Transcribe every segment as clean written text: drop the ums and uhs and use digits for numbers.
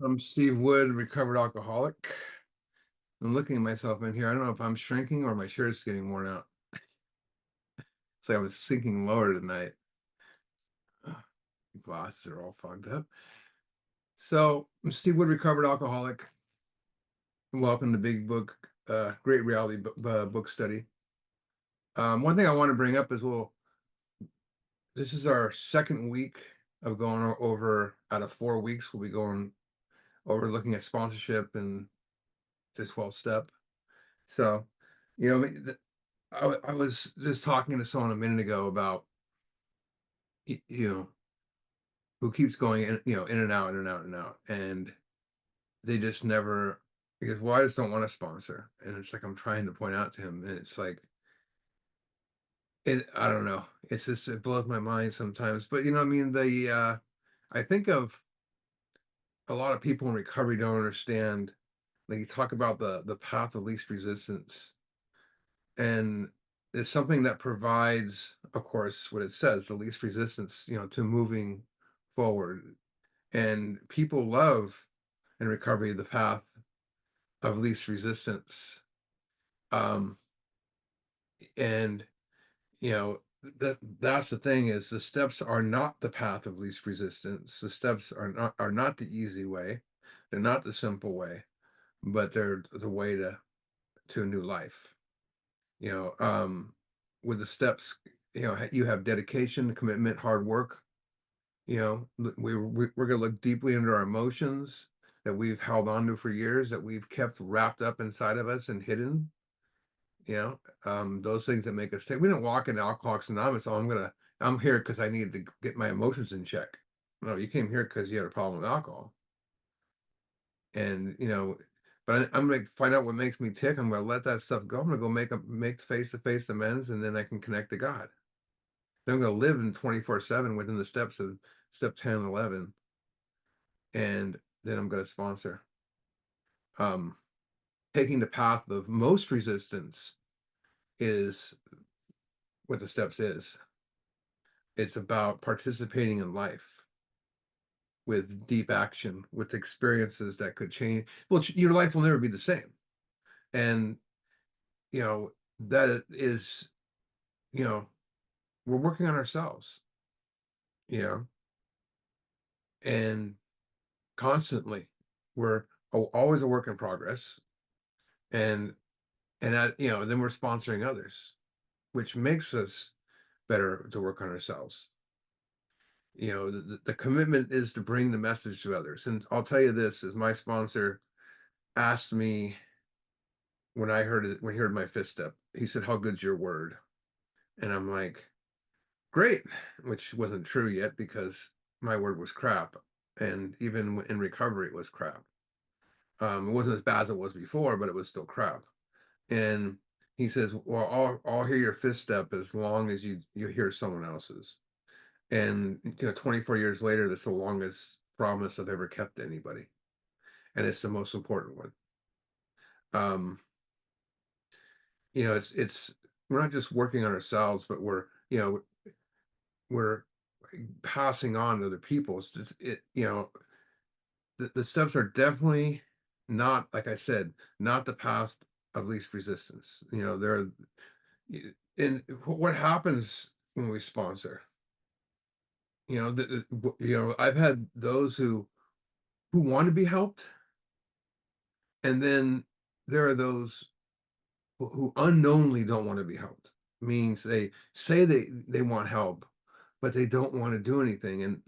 I'm Steve Wood, recovered alcoholic. I'm looking at myself in here. I don't know if I'm shrinking or my shirt's getting worn out. It's like I was sinking lower tonight. Ugh, glasses are all fogged up. So, I'm Steve Wood, recovered alcoholic. Welcome to Big Book, Great Reality Book Study. One thing I want to bring up is, well, this is our second week of going over out of 4 weeks. We'll be going over looking at sponsorship and this 12 step. So, you know, I was just talking to someone a minute ago about you know who keeps going in, in and out, in and out, and out, and they just never. Because, well, I just don't want to sponsor, and it's like I'm trying to point out to him, and it's like I don't know. It's just it blows my mind sometimes. But I mean, I think of a lot of people in recovery don't understand. Like you talk about the path of least resistance, and it's something that provides, of course, what it says, the least resistance, to moving forward. And people love in recovery the path of least resistance. Um, and that's the thing, is the steps are not the path of least resistance. The steps are not the easy way. They're not the simple way, but they're the way to a new life. You know, with the steps, you have dedication, commitment, hard work. We're going to look deeply into our emotions that we've held on to for years, that we've kept wrapped up inside of us and hidden. Those things that make us stay. We don't walk into Alcoholics Anonymous. Oh, I'm here because I need to get my emotions in check. No, you came here because you had a problem with alcohol. And but I'm gonna find out what makes me tick. I'm gonna let that stuff go. I'm gonna go make face-to-face amends, and then I can connect to God. Then I'm gonna live in 24/7 within the steps of step 10 and 11, and then I'm gonna sponsor. Um, Taking the path of most resistance is what the steps is. It's about participating in life with deep action, with experiences that could change. Well, your life will never be the same. And, you know, that is, you know, we're working on ourselves, you know, and constantly we're always a work in progress. And, then we're sponsoring others, which makes us better to work on ourselves. The commitment is to bring the message to others. And I'll tell you this, as my sponsor asked me when he heard my fifth step, he said, "How good's your word?" And I'm like, "Great," which wasn't true yet because my word was crap. And even in recovery, it was crap. It wasn't as bad as it was before, but it was still crap. And he says, "Well, I'll hear your fifth step as long as you hear someone else's." And 24 years later, that's the longest promise I've ever kept to anybody, and it's the most important one. Um, it's we're not just working on ourselves, but we're passing on to other people. It's just the steps are definitely not, like I said, not the path of least resistance. And what happens when we sponsor? I've had those who want to be helped, and then there are those who unknowingly don't want to be helped. Means they say they want help, but they don't want to do anything. And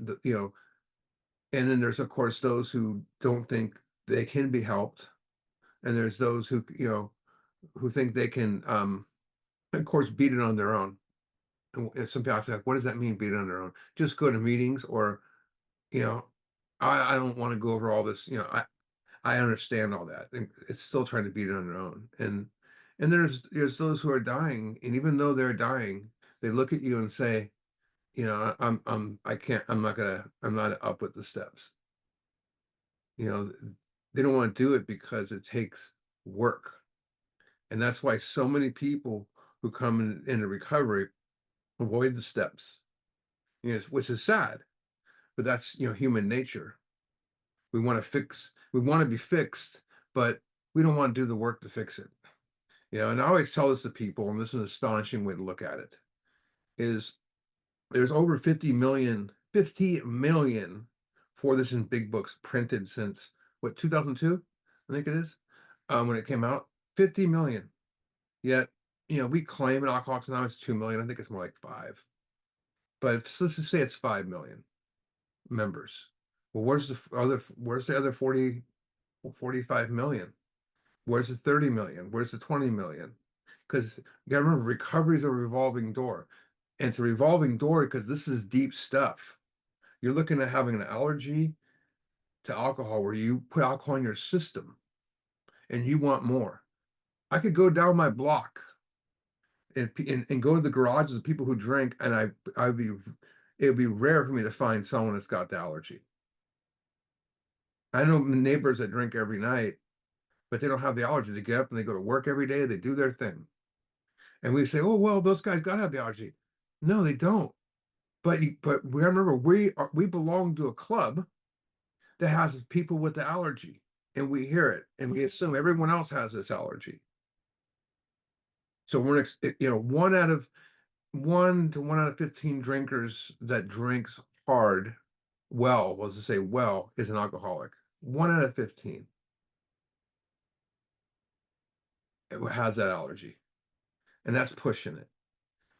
then there's, of course, those who don't think they can be helped, and there's those who think they can, of course, beat it on their own. And some people are like, "What does that mean, beat it on their own?" Just go to meetings, or you know, I don't want to go over all this. I understand all that. And it's still trying to beat it on their own. And there's those who are dying, and even though they're dying, they look at you and say, I can't, I'm not up with the steps. You know, they don't want to do it because it takes work. And that's why so many people who come into recovery avoid the steps, which is sad, but that's, human nature. We want to be fixed, but we don't want to do the work to fix it. And I always tell this to people, and this is an astonishing way to look at it, is there's over 50 million for this in big books printed since what, 2002? I think it is, when it came out. 50 million. Yet, we claim in Alcoholics Anonymous 2 million. I think it's more like 5. But let's just say it's 5 million members. Well, where's the other 45 million? Where's the 30 million? Where's the 20 million? Because you got to remember, recovery is a revolving door. And it's a revolving door because this is deep stuff. You're looking at having an allergy to alcohol where you put alcohol in your system and you want more. I could go down my block and go to the garages of people who drink, and it would be rare for me to find someone that's got the allergy. I know neighbors that drink every night, but they don't have the allergy. They get up and they go to work every day. They do their thing. And we say, oh, well, those guys got to have the allergy. No, they don't. But we remember we belong to a club that has people with the allergy, and we hear it, and we assume everyone else has this allergy. So one out of 15 drinkers that drinks hard, let's just say is an alcoholic. 1 out of 15 has that allergy, and that's pushing it.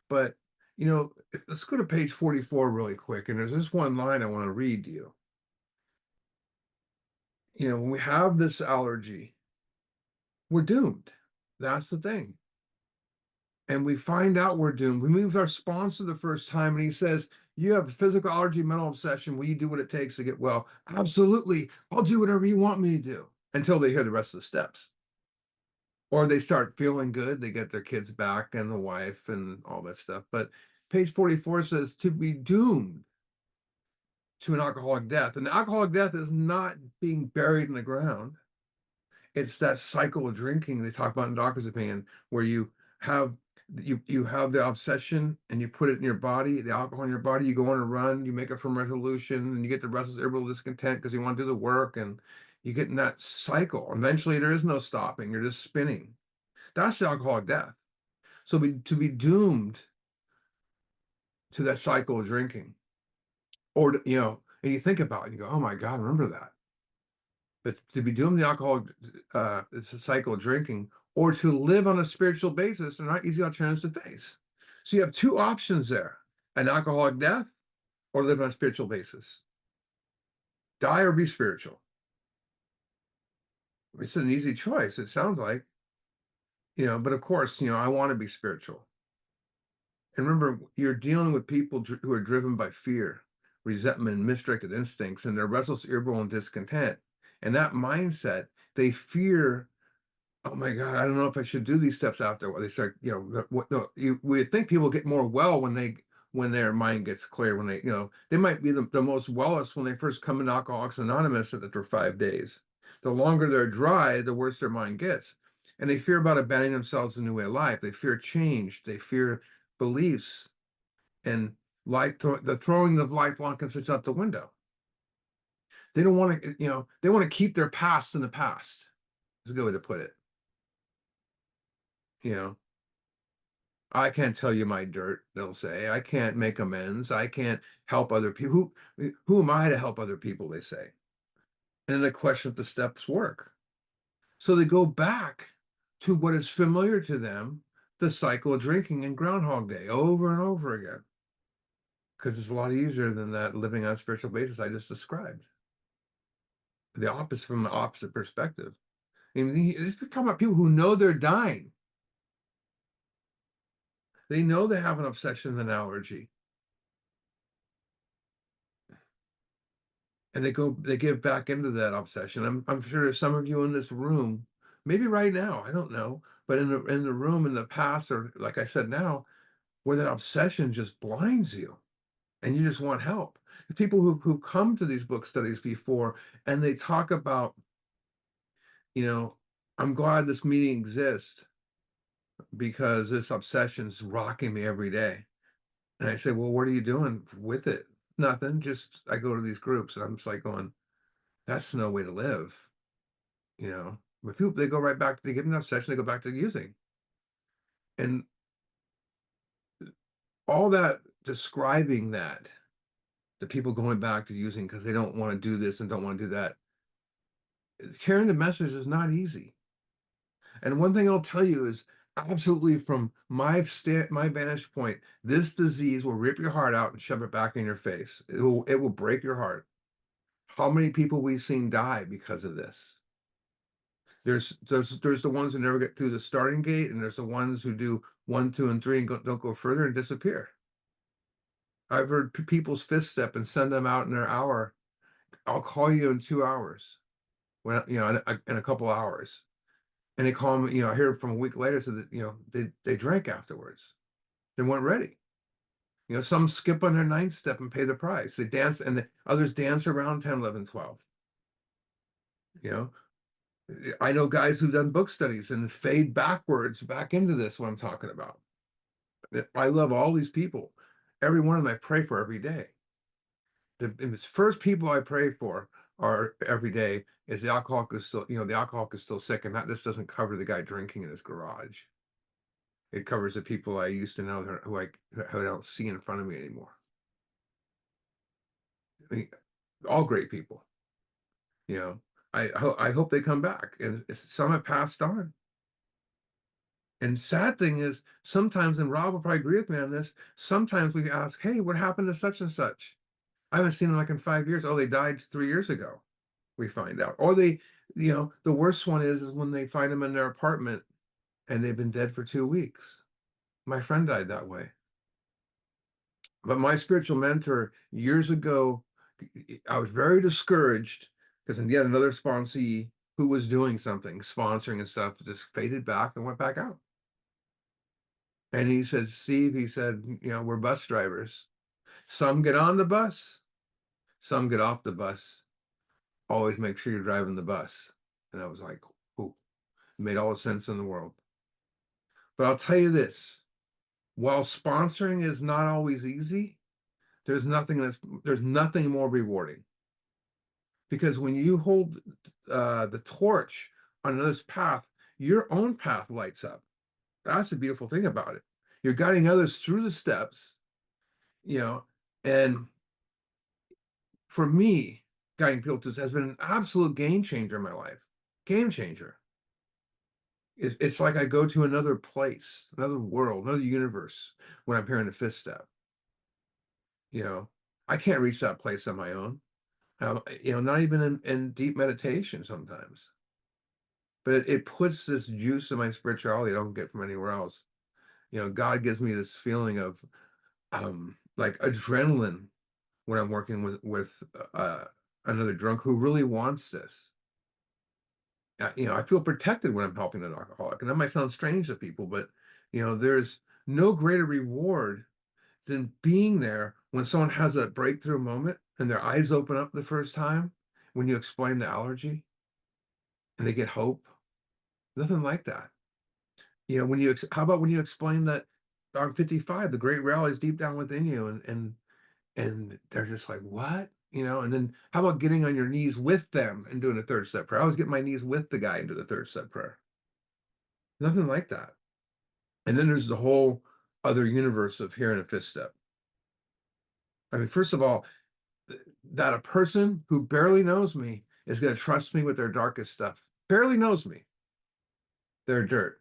But let's go to page 44 really quick, and there's this one line I want to read to you. When we have this allergy, we're doomed. That's the thing. And we find out we're doomed. We meet with our sponsor the first time, and he says, you have physical allergy, mental obsession. Will you do what it takes to get well? Absolutely. I'll do whatever you want me to do, until they hear the rest of the steps. Or they start feeling good. They get their kids back and the wife and all that stuff. But page 44 says to be doomed to an alcoholic death. And alcoholic death is not being buried in the ground. It's that cycle of drinking they talk about in Doctor's Opinion, where you have the obsession and you put it in your body, the alcohol in your body, you go on a run, you make a firm resolution, and you get the restless irritable discontent because you want to do the work, and you get in that cycle. Eventually there is no stopping, you're just spinning. That's the alcoholic death. So to be doomed to that cycle of drinking, or and you think about it and you go, oh my God, remember that. But to be doomed to the alcoholic it's a cycle of drinking, or to live on a spiritual basis, are not easy alternatives to face. So you have two options there: an alcoholic death, or live on a spiritual basis. Die or be spiritual. It's an easy choice, it sounds like. But of course, I want to be spiritual. And remember, you're dealing with people who are driven by fear, resentment, misdirected instincts, and they're restless, irritable, and discontent. And that mindset, they fear, oh my God, I don't know if I should do these steps after they start, we think people get more well when their mind gets clear, when they might be the most wellest when they first come into Alcoholics Anonymous after 5 days. The longer they're dry, the worse their mind gets. And they fear about abandoning themselves in a new way of life. They fear change. They fear beliefs, and the throwing of lifelong concerns out the window. They don't want to, they want to keep their past in the past. Is a good way to put it. I can't tell you my dirt, they'll say. I can't make amends. I can't help other people. Who am I to help other people, they say. And then they question if the steps work. So they go back to what is familiar to them, the cycle of drinking and Groundhog Day, over and over again. Because it's a lot easier than that living on a spiritual basis I just described. The opposite, from the opposite perspective. I mean, we're talking about people who know they're dying. They know they have an obsession and an allergy. And they give back into that obsession. I'm sure there's some of you in this room, maybe right now, I don't know, but in the room in the past, or like I said now, where that obsession just blinds you and you just want help. The people who come to these book studies before, and they talk about, I'm glad this meeting exists because this obsession's rocking me every day. And I say, well, what are you doing with it? Nothing. Just I go to these groups, and I'm just like going, That's no way to live, you know. But people, they go right back, they get enough session, they go back to using. And all that describing that, the people going back to using because they don't want to do this and don't want to do that, carrying the message is not easy. And one thing I'll tell you is absolutely from my vantage point, this disease will rip your heart out and shove it back in your face. It will break your heart. How many people we've seen die because of this? There's the ones who never get through the starting gate, and there's the ones who do 1, 2, and 3 and don't go further and disappear. I've heard people's fifth step and send them out in their hour. I'll call you in 2 hours. Well, in a couple hours. And they call me, I hear from a week later, so that, they drank afterwards. They weren't ready. Some skip on their ninth step and pay the price. They dance, and the others dance around 10, 11, 12. You know, I know guys who've done book studies and fade backwards back into this, what I'm talking about. I love all these people. Every one of them I pray for every day. The first people I pray for are every day is the alcoholic is still, the alcoholic is still sick, and that just doesn't cover the guy drinking in his garage. It covers the people I used to know who I don't see in front of me anymore. I mean, all great people. You know, I hope they come back, and some have passed on. And sad thing is, sometimes, and Rob will probably agree with me on this, sometimes we ask, hey, what happened to such and such? I haven't seen them like in 5 years. Oh, they died 3 years ago. We find out. Or the worst one is when they find them in their apartment and they've been dead for 2 weeks. My friend died that way. But my spiritual mentor years ago, I was very discouraged because yet another sponsee who was doing something, sponsoring and stuff, just faded back and went back out. And he said, Steve, he said, we're bus drivers. Some get on the bus, some get off the bus. Always make sure you're driving the bus. And I was like, ooh, it made all the sense in the world. But I'll tell you this, while sponsoring is not always easy, there's nothing more rewarding. Because when you hold the torch on another's path, your own path lights up. That's the beautiful thing about it. You're guiding others through the steps, and for me, guiding people to has been an absolute game changer in my life. Game changer. It's like I go to another place, another world, another universe when I'm hearing the fifth step. I can't reach that place on my own. Not even in deep meditation sometimes. But it puts this juice in my spirituality I don't get from anywhere else. God gives me this feeling of like adrenaline when I'm working with another drunk who really wants this. I feel protected when I'm helping an alcoholic, and that might sound strange to people, but there's no greater reward than being there when someone has a breakthrough moment and their eyes open up the first time when you explain the allergy and they get hope. Nothing like that. How about when you explain that I'm 55, the great reality is deep down within you, and they're just like, what? And then how about getting on your knees with them and doing a third step prayer? I always get my knees with the guy into the third step prayer. Nothing like that. And then there's the whole other universe of hearing a fifth step. I mean, first of all, that a person who barely knows me is going to trust me with their darkest stuff, barely knows me, their dirt.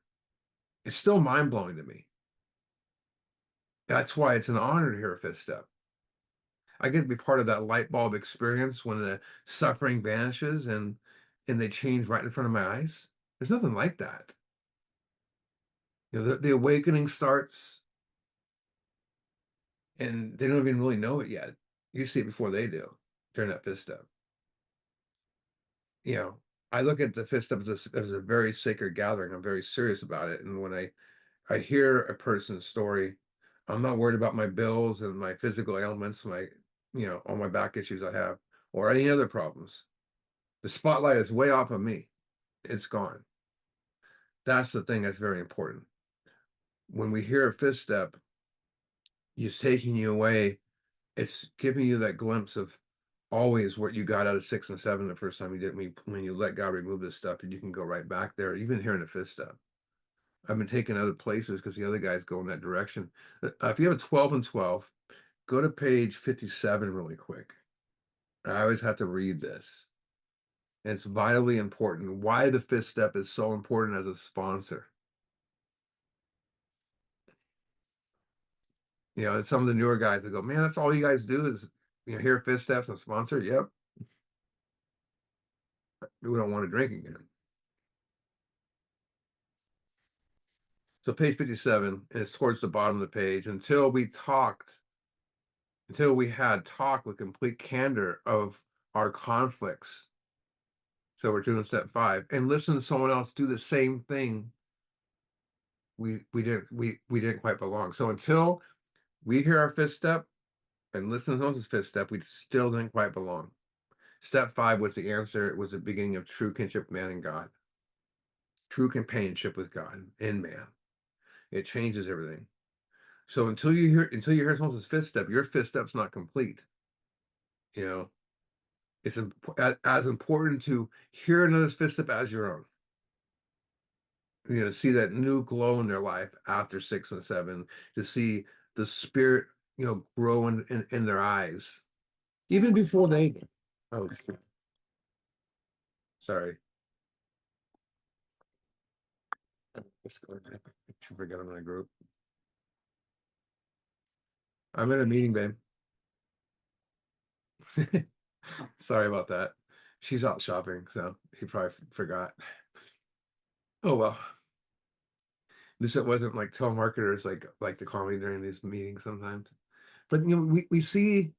It's still mind blowing to me. That's why it's an honor to hear a fifth step. I get to be part of that light bulb experience when the suffering vanishes and they change right in front of my eyes. There's nothing like that. The awakening starts and they don't even really know it yet. You see it before they do during that fifth step. I look at the fifth step as a very sacred gathering. I'm very serious about it. And when I hear a person's story, I'm not worried about my bills and my physical ailments, all my back issues I have, or any other problems. The spotlight is way off of me. It's gone. That's the thing that's very important. When we hear a fifth step, it's taking you away. It's giving you that glimpse of always what you got out of 6 and 7 the first time you did when you let God remove this stuff, and you can go right back there, even here in the fifth step. I've been taking other places because the other guys go in that direction. If you have a 12 and 12, go to page 57 really quick. I always have to read this. And it's vitally important. Why the fifth step is so important as a sponsor. You know, some of the newer guys that go, man, that's all you guys do is, hear fifth steps and sponsor. Yep. We don't want to drink again. So page 57, and it's towards the bottom of the page. Until we had talk with complete candor of our conflicts. So we're doing step 5, and listen to someone else do the same thing. We didn't quite belong. So until we hear our fifth step and listen to someone else's fifth step, we still didn't quite belong. Step 5 was the answer. It was the beginning of true kinship, man and God, true companionship with God and man. It changes everything. So until you hear someone else's fifth step, your fifth step's not complete. You know, it's as important to hear another's fifth step as your own. See that new glow in their life after 6 and 7, to see the spirit, grow in their eyes, even before they. Oh, sorry. Let's go. I should forget I'm in a group. I'm in a meeting, babe. Sorry about that. She's out shopping, so he probably forgot. Oh well. This it wasn't like telemarketers like to call me during these meetings sometimes. But we see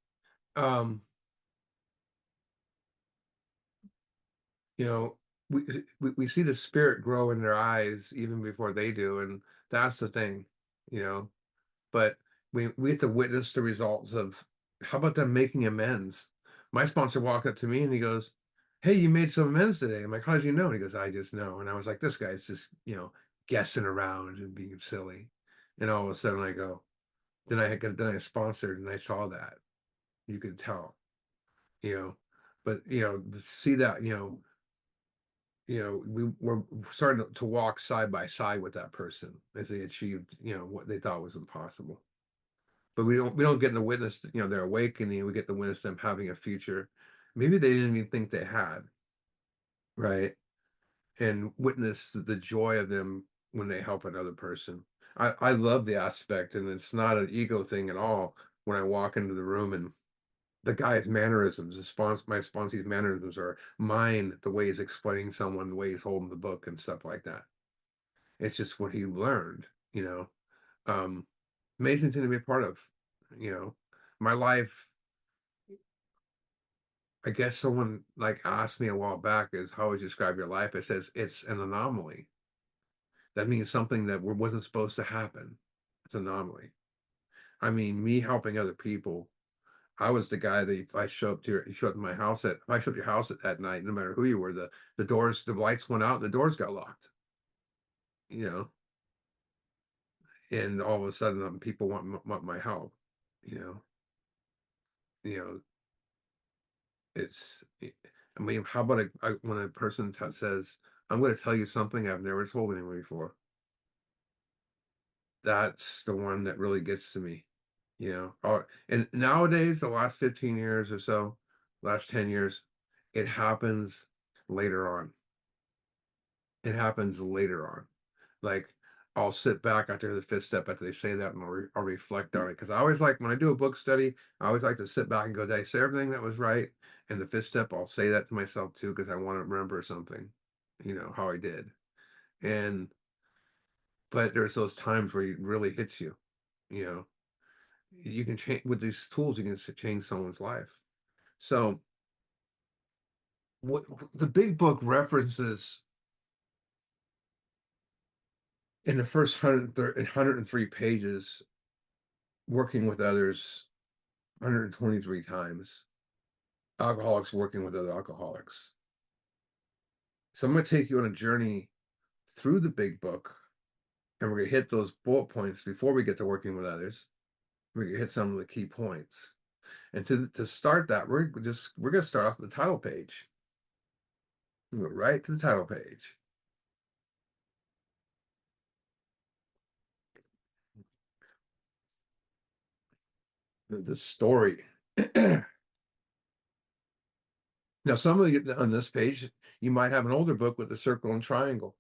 um you know we see the spirit grow in their eyes even before they do, and that's the thing, you know. But we get to witness the results of, how about them making amends. My sponsor walked up to me and he goes, hey, you made some amends today. I'm like, how did you know? And he goes, I just know. And I was like, this guy's just guessing around and being silly. And all of a sudden I go, then I sponsored and I saw that. You could tell, you know. But to see that, we were starting to walk side by side with that person as they achieved, what they thought was impossible. But we don't get to witness, their awakening. We get to witness them having a future maybe they didn't even think they had, right? And witness the joy of them when they help another person. I love the aspect, and it's not an ego thing at all. When I walk into the room and the guy's mannerisms, my sponsee's mannerisms are mine, the way he's explaining someone, the way he's holding the book and stuff like that. It's just what he learned, you know. Amazing thing to be a part of, you know. My life, I guess someone like asked me a while back, is how would you describe your life? It says it's an anomaly. That means something that wasn't supposed to happen. It's an anomaly. I mean, me helping other people. I was the guy that if I show up to you show up to my house if I show up to your house at night, no matter who you were, the lights went out, and the doors got locked. You know, and all of a sudden, people want my help. You know, you know, I mean, how about when a person says, "I'm going to tell you something I've never told anyone before." That's the one that really gets to me. And nowadays, the last 15 years or so, last 10 years, it happens later on. It happens later on. Like, I'll sit back after the fifth step after they say that, and I'll reflect on it. Because I always like, when I do a book study, I always like to sit back and go, did I say everything that was right? And the fifth step, I'll say that to myself too, because I want to remember something, how I did. And, but there's those times where it really hits you, you know, you can change with these tools, you can change someone's life. So, what the big book references in the first 103 pages, working with others 123 times, alcoholics working with other alcoholics. So I'm going to take you on a journey through the big book, and we're going to hit those bullet points before we get to working with others. We're going to hit some of the key points. And to start that, we're gonna start off the title page. Go right to the title page. The story. Now, some of you on this page, you might have an older book with the circle and triangle.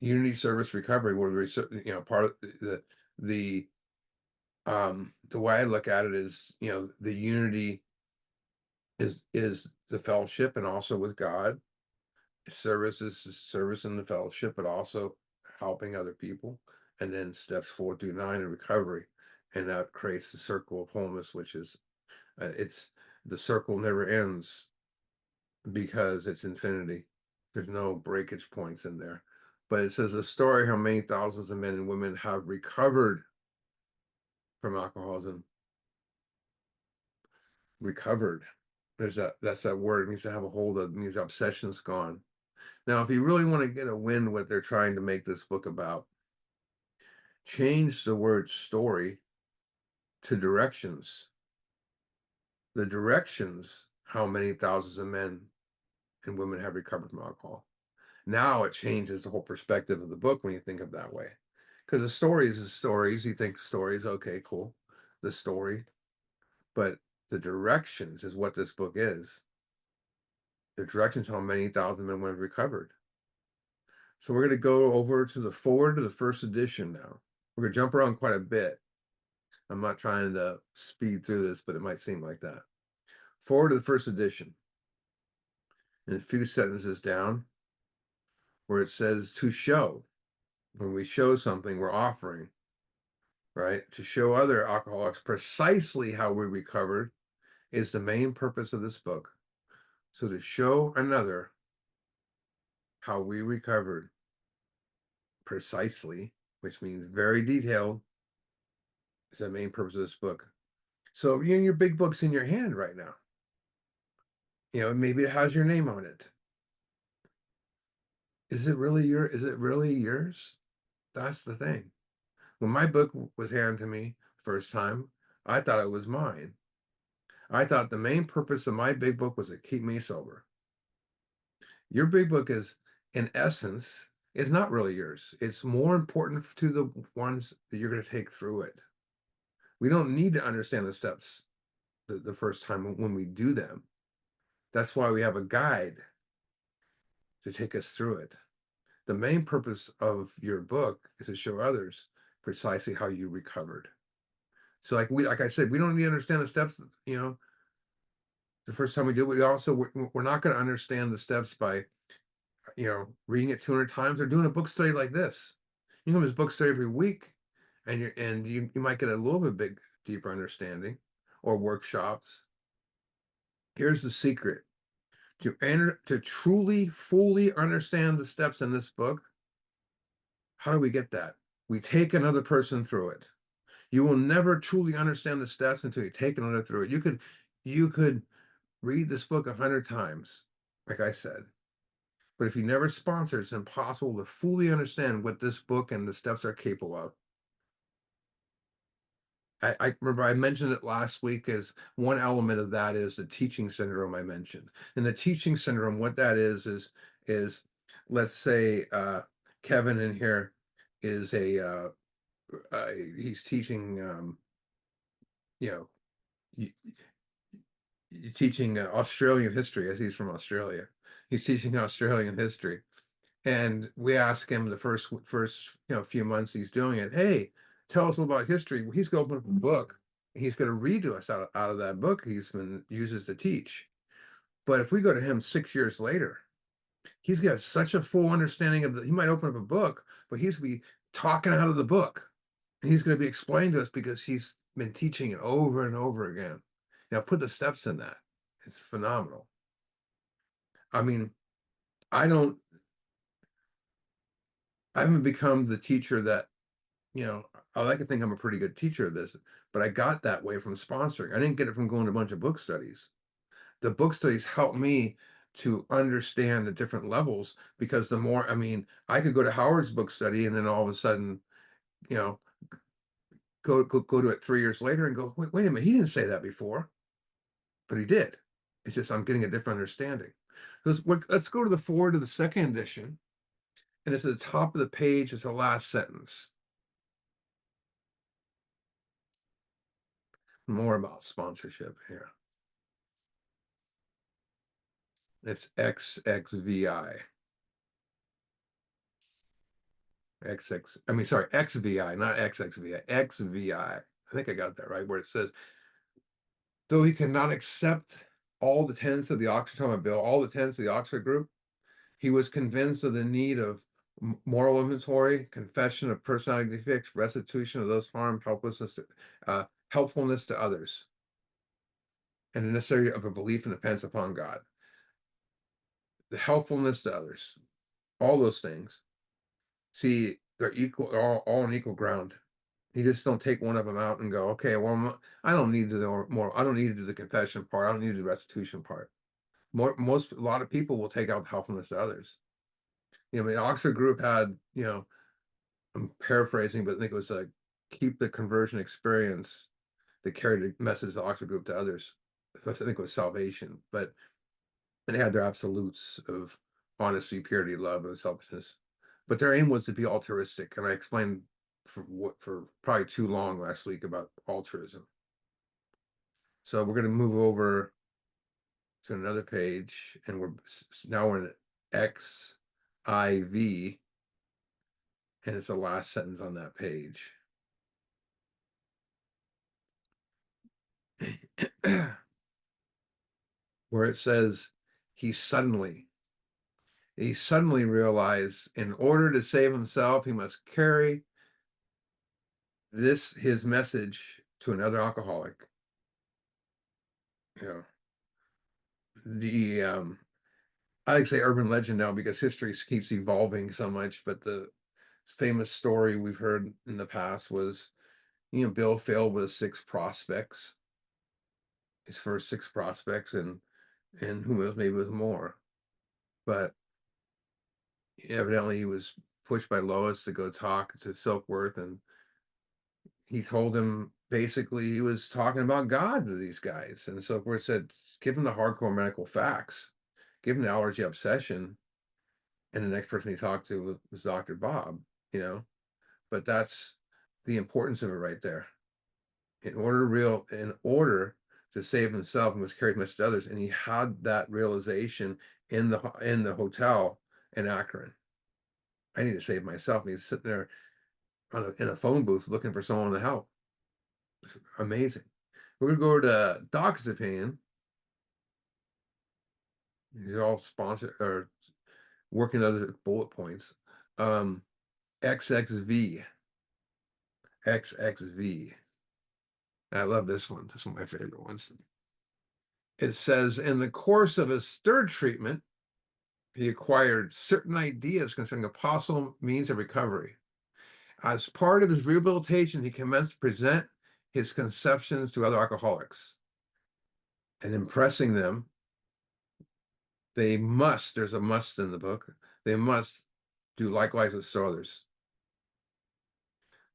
Unity Service Recovery, where part of the way I look at it is, the unity is the fellowship and also with God. Service is service in the fellowship, but also helping other people. And then steps 4 through 9 in recovery. And that creates the circle of wholeness, which is it's the circle never ends because it's infinity. There's no breakage points in there. But it says a story how many thousands of men and women have recovered from alcoholism. Recovered. That's that word. It means to have a hold of, it means obsession's gone. Now, if you really want to get a wind what they're trying to make this book about, change the word story to directions. The directions, how many thousands of men and women have recovered from alcohol. Now it changes the whole perspective of the book when you think of that way. Because the stories is stories. You think stories, okay, cool. The story. But the directions is what this book is. The directions how many thousand men have recovered. So we're going to go over to the forward to the first edition now. We're going to jump around quite a bit. I'm not trying to speed through this, but it might seem like that. Forward to the first edition. And a few sentences down where it says to show. When we show something, we're offering, right? To show other alcoholics precisely how we recovered is the main purpose of this book. So to show another how we recovered precisely, which means very detailed, is the main purpose of this book. So your big book's in your hand right now. Maybe it has your name on it. Is it really yours? That's the thing. When my book was handed to me first time, I thought it was mine. I thought the main purpose of my big book was to keep me sober. Your big book is, in essence, is not really yours. It's more important to the ones that you're going to take through it. We don't need to understand the steps the first time when we do them. That's why we have a guide to take us through it. The main purpose of your book is to show others precisely how you recovered. So like I said, we don't need to understand the steps, the first time we do it. We're not going to understand the steps by, reading it 200 times or doing a book study like this. You can do this book study every week and you might get a little bit deeper understanding or workshops. Here's the secret. To truly, fully understand the steps in this book, how do we get that? We take another person through it. You will never truly understand the steps until you take another through it. You could read this book 100 times, like I said. But if you never sponsor, it's impossible to fully understand what this book and the steps are capable of. I remember I mentioned it last week as one element of that is the teaching syndrome I mentioned. And the teaching syndrome, what that is let's say Kevin in here is he's teaching you know teaching Australian history, as he's from Australia. He's teaching Australian history. And we ask him the first few months he's doing it, hey, tell us about history. Well, he's going to open up a book. He's going to read to us out of that book he's been uses to teach. But if we go to him 6 years later, he's got such a full understanding of he might open up a book, but he's going to be talking out of the book. And he's going to be explained to us because he's been teaching it over and over again. Now put the steps in that. It's phenomenal. I mean, I don't I haven't become the teacher that, I like to think I'm a pretty good teacher of this, but I got that way from sponsoring. I didn't get it from going to a bunch of book studies. The book studies helped me to understand the different levels because the more, I could go to Howard's book study and then all of a sudden, you know, go to it 3 years later and go, wait a minute, he didn't say that before, but he did. It's just I'm getting a different understanding. Let's go to the forward to the second edition, and it's at the top of the page. It's the last sentence. More about sponsorship here. It's XXVI. I mean, sorry, XVI, not XXVI, XVI. I think I got that right, where it says, though he cannot accept all the tenets of the Oxford Talmud Bill, all the tenets of the Oxford Group, he was convinced of the need of moral inventory, confession of personality defects, restitution of those harmed, helpfulness to others, and the necessity of a belief and dependence upon God. The helpfulness to others, all those things. See, they're equal, all on equal ground. You just don't take one of them out and go, okay, well, I don't need to do more. I don't need to do the confession part. I don't need to do the restitution part. A lot of people will take out the helpfulness to others. I mean, Oxford Group had, I'm paraphrasing, but I think it was like, keep the conversion experience that carried the message of the Oxford Group to others. I think it was salvation, but they had their absolutes of honesty, purity, love, and selfishness. But their aim was to be altruistic, and I explained for probably too long last week about altruism. So we're going to move over to another page, and we're in XIV, and it's the last sentence on that page. Where it says, he suddenly realized in order to save himself, he must carry his message to another alcoholic. The I like to say urban legend now because history keeps evolving so much, but the famous story we've heard in the past was, Bill failed with his first 6 prospects, and who knows, maybe with more. But evidently he was pushed by Lois to go talk to Silkworth, and he told him basically he was talking about God to these guys. And Silkworth said, give him the hardcore medical facts, give him the allergy obsession. And the next person he talked to was Dr. Bob, but that's the importance of it right there. In order to save himself, and was carried much to others, and he had that realization in the hotel in Akron. I need to save myself. And he's sitting there in a phone booth looking for someone to help. It's amazing. We're gonna go over to Doc's opinion. These are all sponsored or working other bullet points. XXV. XXV. I love this one. This is one of my favorite ones. It says, in the course of his third treatment, he acquired certain ideas concerning a possible means of recovery. As part of his rehabilitation, he commenced to present his conceptions to other alcoholics and impressing them. There's a must in the book, they must do likewise with others.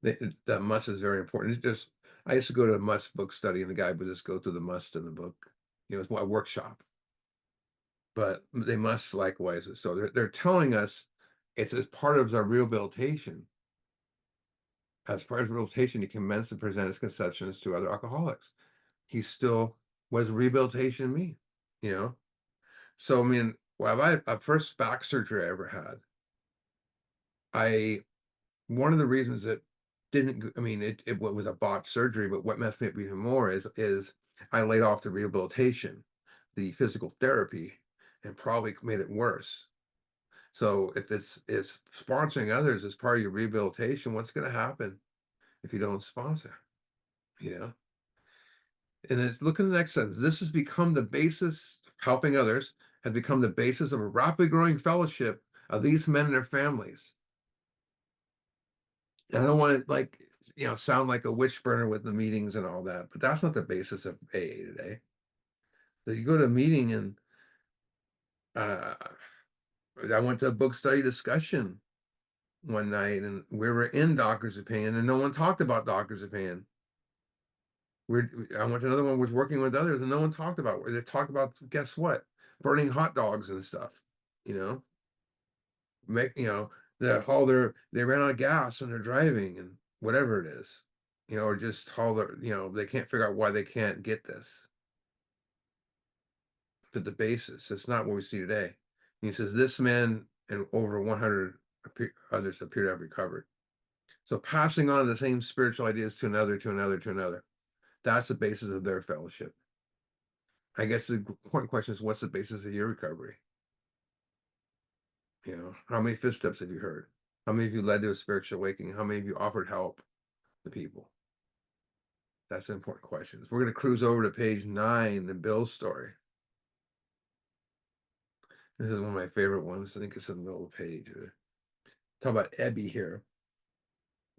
That must is very important. I used to go to a must book study, and the guy would just go through the must in the book. It's a workshop. But they must likewise. So they're telling us it's as part of our rehabilitation. As part of rehabilitation, he commenced to present his conceptions to other alcoholics. He still was rehabilitation mean, So I mean, a first back surgery I ever had. One of the reasons it didn't, I mean, it was a botched surgery, but what messed me up even more is I laid off the rehabilitation, the physical therapy, and probably made it worse. So if it's sponsoring others as part of your rehabilitation, what's going to happen if you don't sponsor? And it's look at the next sentence. This has become the basis, helping others has become the basis of a rapidly growing fellowship of these men and their families. And I don't want to sound like a witch burner with the meetings and all that, but that's not the basis of AA today. So you go to a meeting and I went to a book study discussion one night, and we were in doctor's opinion, and no one talked about doctor's opinion. I went to another one, was working with others, and no one talked about where they talked about, guess what? Burning hot dogs and stuff, you know, make, they ran out of gas and they're driving and whatever it is, or just haul their, they can't figure out why they can't get this. But the basis, it's not what we see today. He says this man and over 100 others appear to have recovered. So passing on the same spiritual ideas to another, to another, to another. That's the basis of their fellowship. I guess the important question is, what's the basis of your recovery? How many footsteps have you heard? How many of you led to a spiritual awakening? How many of you offered help to people? That's an important question. We're going to cruise over to page 9, the Bill's story. This is one of my favorite ones. I think it's in the middle of the page. Talk about Ebby here.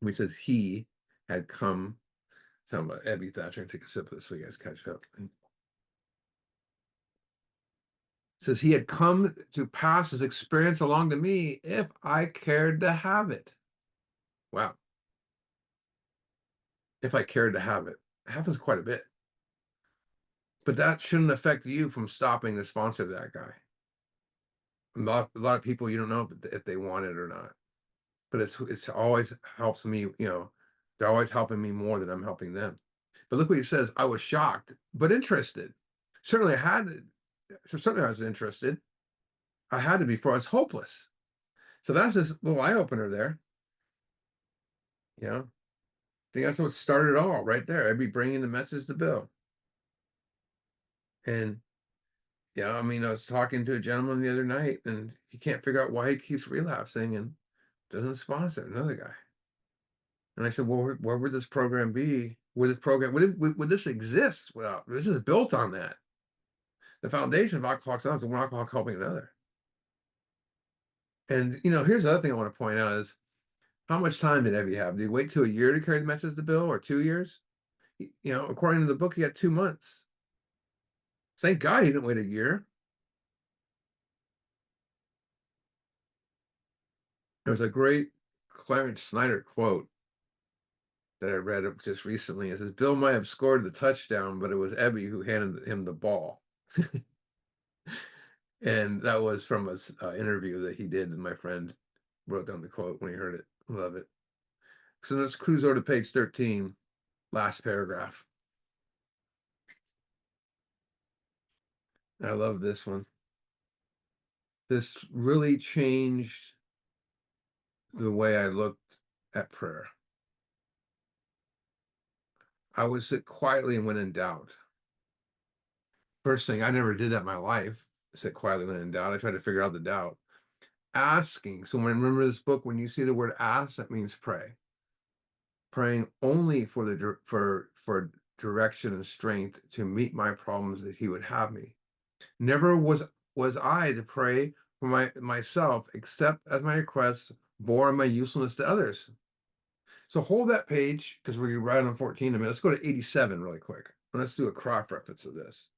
He says he had come. Talking about Ebby Thatcher. Take a sip of this so you guys catch up. Says he had come to pass his experience along to me if I cared to have it. Wow. If I cared to have it. It happens quite a bit. But that shouldn't affect you from stopping to sponsor that guy. A lot of people, you don't know if they want it or not. But it's always helps me, they're always helping me more than I'm helping them. But look what he says. I was shocked, but interested. Certainly I was interested. I had to be, for I was hopeless. So that's this little eye-opener there. I think that's what started it all right there. I'd be bringing the message to Bill. And I was talking to a gentleman the other night, and he can't figure out why he keeps relapsing and doesn't sponsor another guy. And I said, well, where would this program be? Would this exist? Well, this is built on that. The foundation of Alcoholics Anonymous is one alcoholic helping another. And here's the other thing I want to point out is, how much time did Evie have? Did he wait till a year to carry the message to Bill, or 2 years? According to the book, he had 2 months. Thank God he didn't wait a year. There's a great Clarence Snyder quote that I read just recently. It says, Bill might have scored the touchdown, but it was Ebby who handed him the ball. And that was from an interview that he did, and my friend wrote down the quote when he heard it. Love it. So let's cruise over to page 13, last paragraph. I love this one. This really changed the way I looked at prayer. I would sit quietly and when in doubt. First thing, I never did that in my life. Sit quietly when in doubt. I tried to figure out the doubt. Asking. So remember this book, when you see the word ask, that means pray. Praying only for for direction and strength to meet my problems that he would have me. Never was I to pray for myself, except as my requests bore my usefulness to others. So hold that page, because we're right on 14 in a minute. Let's go to 87 really quick. And let's do a cross reference of this.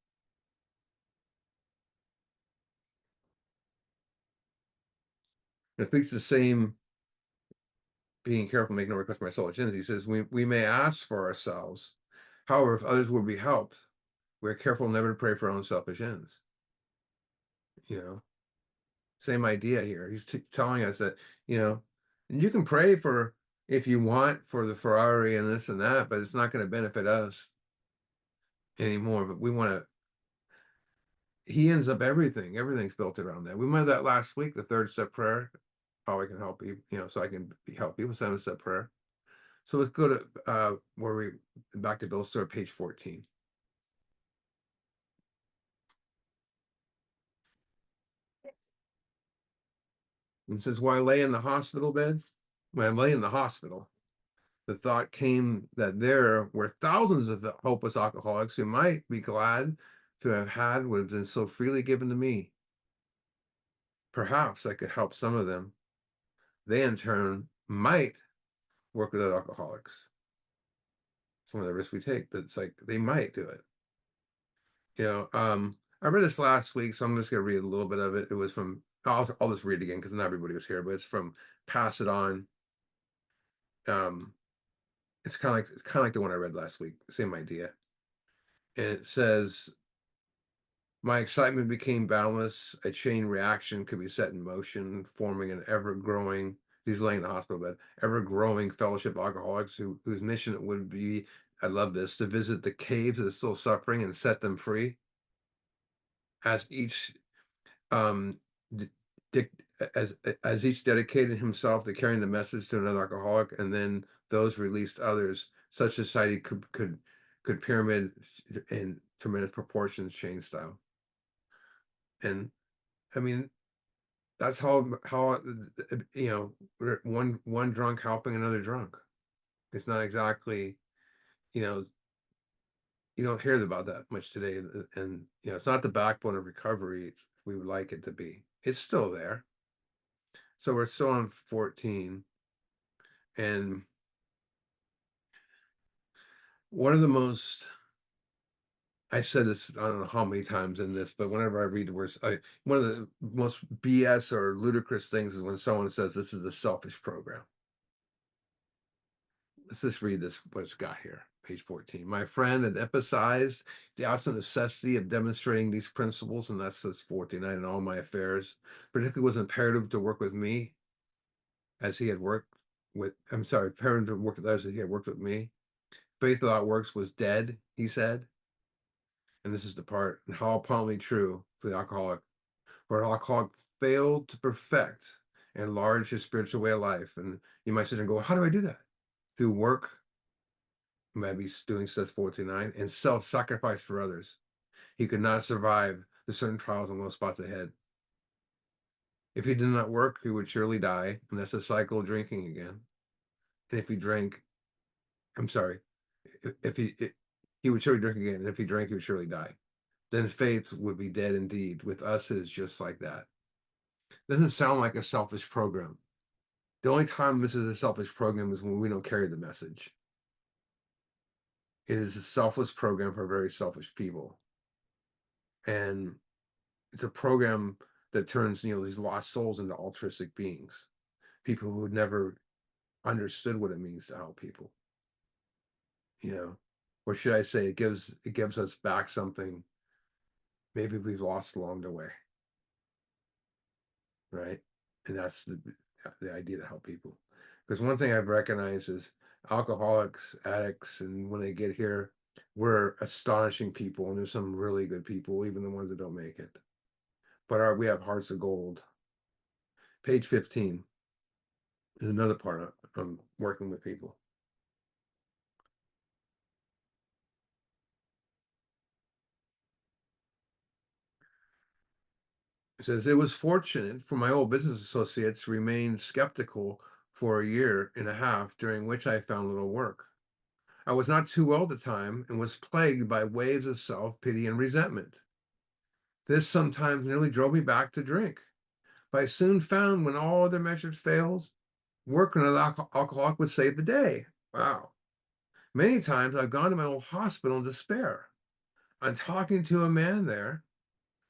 It speaks the same, being careful, make no request for my soul. He says, we may ask for ourselves. However, if others will be helped, we're careful never to pray for our own selfish ends. Same idea here. He's telling us that, and you can pray for, if you want, for the Ferrari and this and that, but it's not going to benefit us anymore. But we want to, he ends up everything's built around that. We went that last week, the 3rd step prayer, how I can help you, so I can help people, 7th step prayer. So let's go to back to Bill's story, page 14. It says, while I lay in the hospital bed, when I lay in the hospital, the thought came that there were thousands of hopeless alcoholics who might be glad to have had what had been so freely given to me. Perhaps I could help some of them. They, in turn, might work with other alcoholics. It's one of the risks we take, but it's like they might do it. I read this last week, so I'm just going to read a little bit of it. It was from I'll just read it again because not everybody was here, but it's from Pass It On. Um, it's kind of like the one I read last week, same idea. And it says, my excitement became boundless. A chain reaction could be set in motion, forming an ever-growing, he's laying in the hospital bed, ever-growing fellowship of alcoholics whose mission it would be, I love this, to visit the caves of the still suffering and set them free. As each um d- dic- as each dedicated himself to carrying the message to another alcoholic, and then those released others, such society could pyramid in tremendous proportions, chain style. And I mean, that's how one drunk helping another drunk. It's not exactly, you know, you don't hear about that much today, and it's not the backbone of recovery we would like it to be. It's still there. So we're still on 14, and one of the most, I said this, I don't know how many times in this, but whenever I read the words, one of the most BS or ludicrous things is when someone says this is a selfish program. Let's just read this, what it's got here, page 14. My friend had emphasized the absolute necessity of demonstrating these principles, and that's says 49 in all my affairs. Particularly was imperative to work with me as he had worked with, I'm sorry, imperative to work with others as he had worked with me. Faith without works was dead, he said. And this is the part, and how abundantly true for the alcoholic. For an alcoholic failed to perfect and enlarge his spiritual way of life. And you might sit there and go, how do I do that? Through work, maybe doing steps 49, and self-sacrifice for others. He could not survive the certain trials and low spots ahead. If he did not work, he would surely die, and that's a cycle of drinking again. And if he drank, I'm sorry, if he would surely drink again, and if he drank, he would surely die. Then faith would be dead indeed. With us, it is just like that. Doesn't sound like a selfish program. The only time this is a selfish program is when we don't carry the message. It is a selfless program for very selfish people. And it's a program that turns, these lost souls into altruistic beings, people who never understood what it means to help people, you know, or should I say it gives us back something maybe we've lost along the way, right? And that's the idea to help people. Because one thing I've recognized is alcoholics, addicts, and when they get here, we're astonishing people, and there's some really good people, even the ones that don't make it. But we have hearts of gold. Page 15 is another part of working with people. It says, it was fortunate for my old business associates to remain skeptical for a year and a half, during which I found little work. I was not too well at the time and was plagued by waves of self-pity and resentment. This sometimes nearly drove me back to drink. But I soon found when all other measures failed, work with an alcoholic would save the day. Wow. Many times I've gone to my old hospital in despair. On talking to a man there,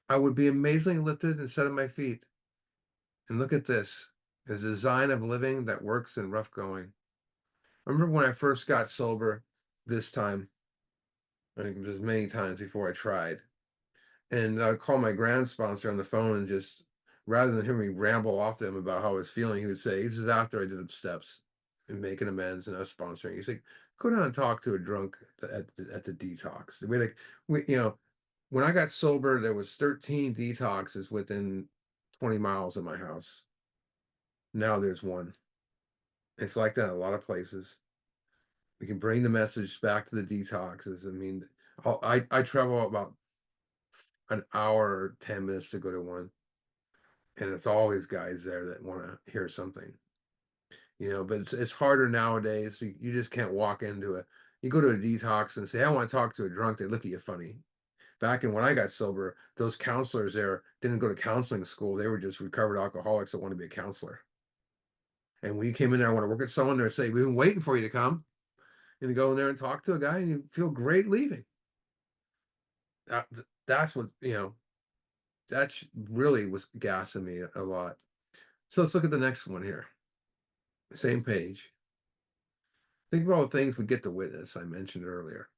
I would be amazingly lifted and set on my feet. And look at this, a design of living that works in rough going. I remember when I first got sober this time, I think it was many times before I tried. And I called my grand sponsor on the phone and just, rather than hear me ramble off to him about how I was feeling, he would say, this is after I did the steps and making amends and us sponsoring. He's like, go down and talk to a drunk at the detox. When I got sober, there was 13 detoxes within 20 miles of my house. Now there's one. It's like that in a lot of places. We can bring the message back to the detoxes. I mean, I travel about an hour or 10 minutes to go to one, and it's always guys there that want to hear something, but it's harder nowadays. You just can't walk into you go to a detox and say, I want to talk to a drunk. They look at you funny. Back in when I got sober, those counselors there didn't go to counseling school. They were just recovered alcoholics that want to be a counselor. And when you came in there, I want to work with someone, they'd say, we've been waiting for you to come. And you go in there and talk to a guy and you feel great leaving. That's what. really was gassing me a lot. So let's look at the next one here. Same page. Think of all the things we get to witness, I mentioned earlier.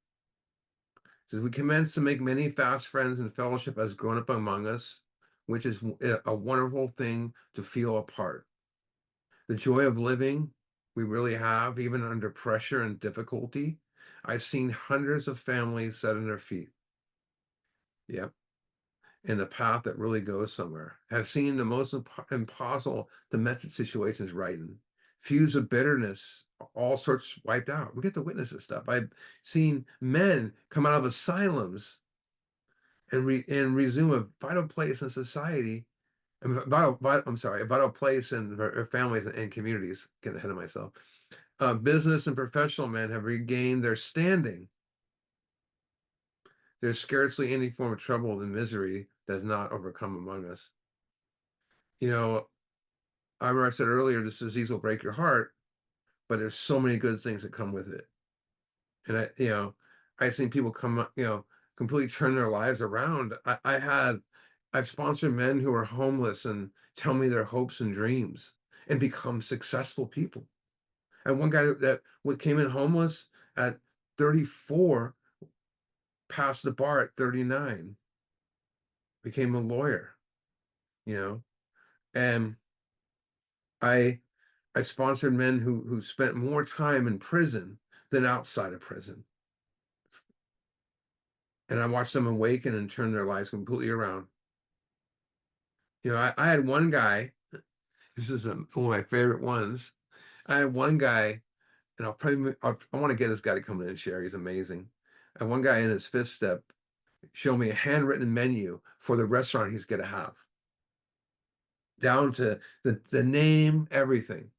It says we commence to make many fast friends and fellowship as grown up among us, which is a wonderful thing to feel a part. The joy of living we really have, even under pressure and difficulty. I've seen hundreds of families set on their feet. Yep. In the path that really goes somewhere. Have seen the most impossible domestic situations rightened. Feuds of bitterness, all sorts wiped out. We get to witness this stuff. I've seen men come out of asylums and resume a vital place in society. I'm sorry, a vital place in their families and communities. Getting ahead of myself. Business and professional men have regained their standing. There's scarcely any form of trouble and misery that is not overcome among us. You know, I remember I said earlier, this disease will break your heart, but there's so many good things that come with it. And I've seen people completely turn their lives around. I've sponsored men who are homeless and tell me their hopes and dreams and become successful people. And one guy that came in homeless at 34, passed the bar at 39, became a lawyer, you know, and I I sponsored men who spent more time in prison than outside of prison. And I watched them awaken and turn their lives completely around. I had one guy, this is one of my favorite ones. I had one guy, and I want to get this guy to come in and share. He's amazing. And one guy in his fifth step showed me a handwritten menu for the restaurant he's going to have, down to the name, everything.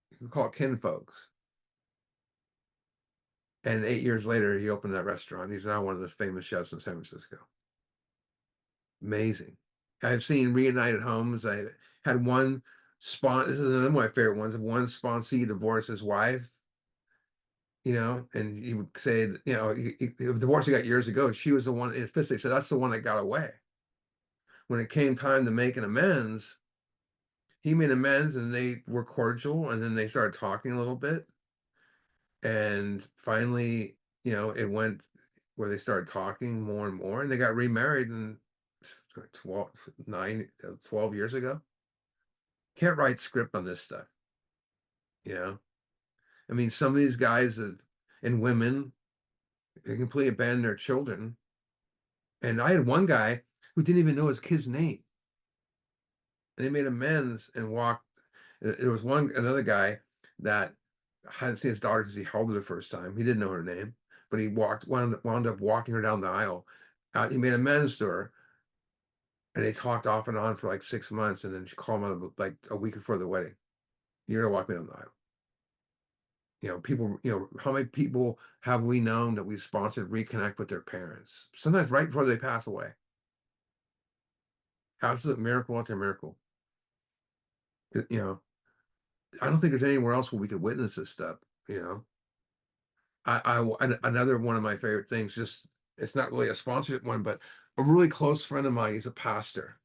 You can call it kinfolks. And 8 years later, he opened that restaurant. He's now one of the famous chefs in San Francisco. Amazing. I've seen reunited homes. I had one this is another of my favorite ones. One sponsee divorced his wife, and he would say, the divorce he got years ago, she was the one, in his fifth, they said that's the one that got away. When it came time to make an amends, he made amends and they were cordial, and then they started talking a little bit. And finally, it went where they started talking more and more, and they got remarried in 12 years ago. Can't write script on this stuff, you know? I mean, some of these guys and women, they completely abandoned their children. And I had one guy who didn't even know his kid's name. And he made amends and walked. There was another guy that hadn't seen his daughter since he held her the first time. He didn't know her name, but he wound up walking her down the aisle. He made amends to her, and they talked off and on for like 6 months, and then she called him up like a week before the wedding. You're gonna walk me down the aisle. People, how many people have we known that we've sponsored reconnect with their parents? Sometimes right before they pass away. Absolute miracle after miracle. You know, I don't think there's anywhere else where we could witness this stuff, you know. Another one of my favorite things, just it's not really a sponsorship one, but a really close friend of mine, he's a pastor.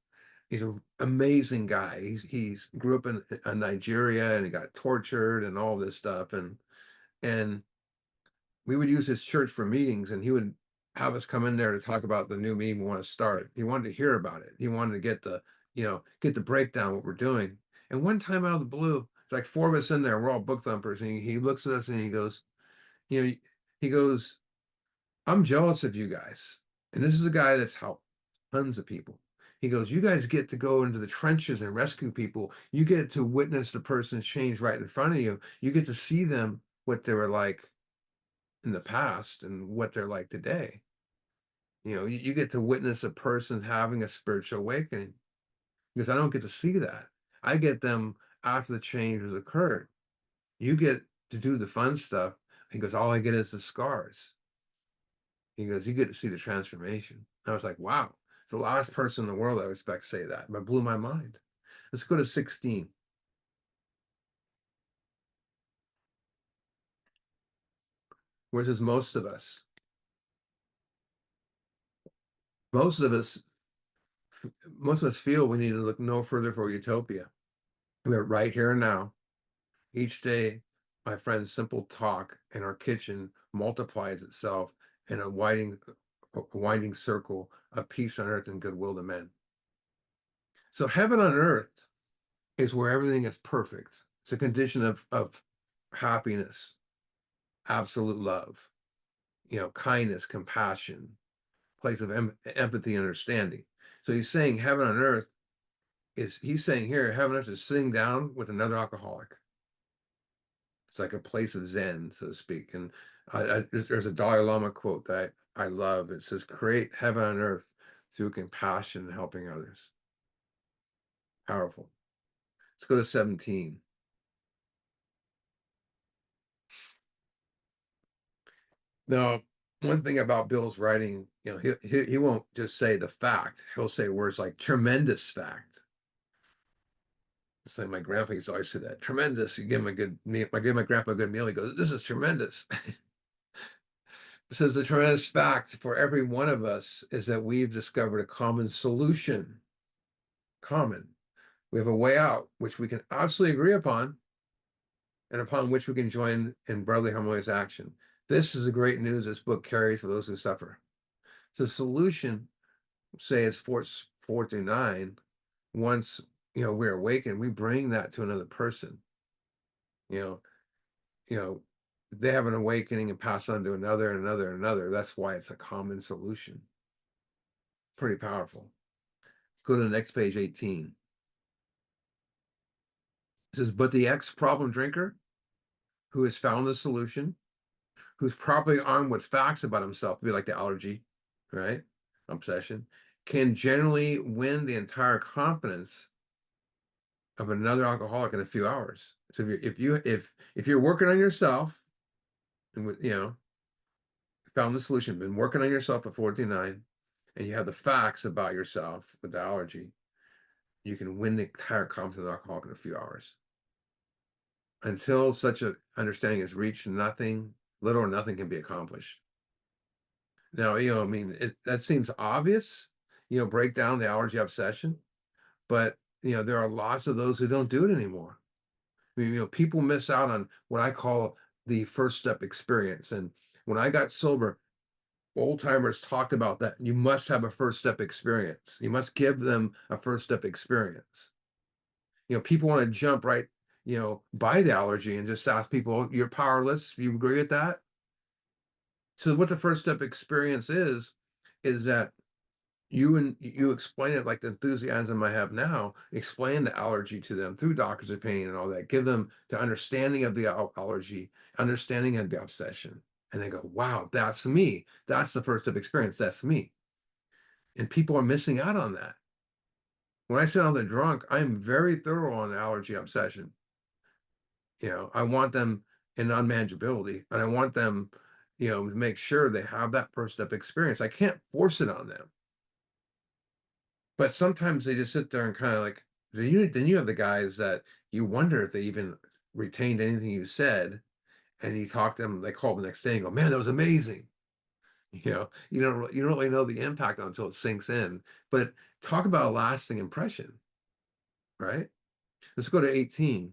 He's an amazing guy. He's grew up in Nigeria, and he got tortured and all this stuff. And we would use his church for meetings, and he would have us come in there to talk about the new meeting we want to start. He wanted to hear about it. He wanted to get the breakdown what we're doing. And one time out of the blue, it's like four of us in there, we're all book thumpers, and he looks at us and he goes, you know, he goes, I'm jealous of you guys. And this is a guy that's helped tons of people. He goes, you guys get to go into the trenches and rescue people. You get to witness the person's change right in front of you. You get to see them, what they were like in the past and what they're like today. You get to witness a person having a spiritual awakening, because I don't get to see that. I get them after the change has occurred. You get to do the fun stuff. He goes, all I get is the scars. He goes, you get to see the transformation. I was like, wow, it's the last person in the world I would expect to say that, but it blew my mind. Let's go to 16. Where it says most of us. Most of us, most of us feel we need to look no further for utopia. We're right here and now. Each day, my friend's simple talk in our kitchen multiplies itself in a winding circle of peace on earth and goodwill to men. So heaven on earth is where everything is perfect. It's a condition of happiness, absolute love, kindness, compassion, place of empathy and understanding. So he's saying heaven on earth he's saying here, heaven on earth is sitting down with another alcoholic. It's like a place of Zen, so to speak. And there's a Dalai Lama quote that I love. It says, create heaven on earth through compassion and helping others. Powerful. Let's go to 17. Now, one thing about Bill's writing, he won't just say the fact. He'll say words like tremendous fact. It's like my grandpa used to always say that. Tremendous. You give him a good meal. I give my grandpa a good meal. He goes, this is tremendous. It says the tremendous fact for every one of us is that we've discovered a common solution. Common. We have a way out, which we can absolutely agree upon, and upon which we can join in brotherly harmonious action. This is the great news this book carries for those who suffer. So the solution, say it's 4 through 9, once we're awakened, we bring that to another person. You know, you know, they have an awakening and pass on to another and another and another. That's why it's a common solution. Pretty powerful. Go to the next page, 18. It says, but the ex-problem drinker who has found the solution, who's properly armed with facts about himself, be like the allergy, right? Obsession, can generally win the entire confidence of another alcoholic in a few hours. So if you're working on yourself and found the solution, been working on yourself at 49, and you have the facts about yourself with the allergy, you can win the entire confidence of the alcoholic in a few hours. Until such an understanding is reached, nothing, little or nothing can be accomplished. Now, I mean, that seems obvious, break down the allergy obsession, but, there are lots of those who don't do it anymore. I mean, people miss out on what I call the first step experience. And when I got sober, old timers talked about that. You must have a first step experience. You must give them a first step experience. People want to jump right, by the allergy and just ask people, "Oh, you're powerless. You agree with that?" So what the first step experience is that you explain it like the enthusiasm I have now, explain the allergy to them through doctors of pain and all that, give them the understanding of the allergy, understanding of the obsession. And they go, wow, that's me. That's the first step experience. That's me. And people are missing out on that. When I sit on the drunk, I'm very thorough on the allergy obsession. I want them in unmanageability, and I want them, to make sure they have that first step experience. I can't force it on them. But sometimes they just sit there and kind of like, then you have the guys that you wonder if they even retained anything you said, and you talk to them, they call the next day and go, man, that was amazing. You don't really know the impact until it sinks in. But talk about a lasting impression, right? Let's go to 18.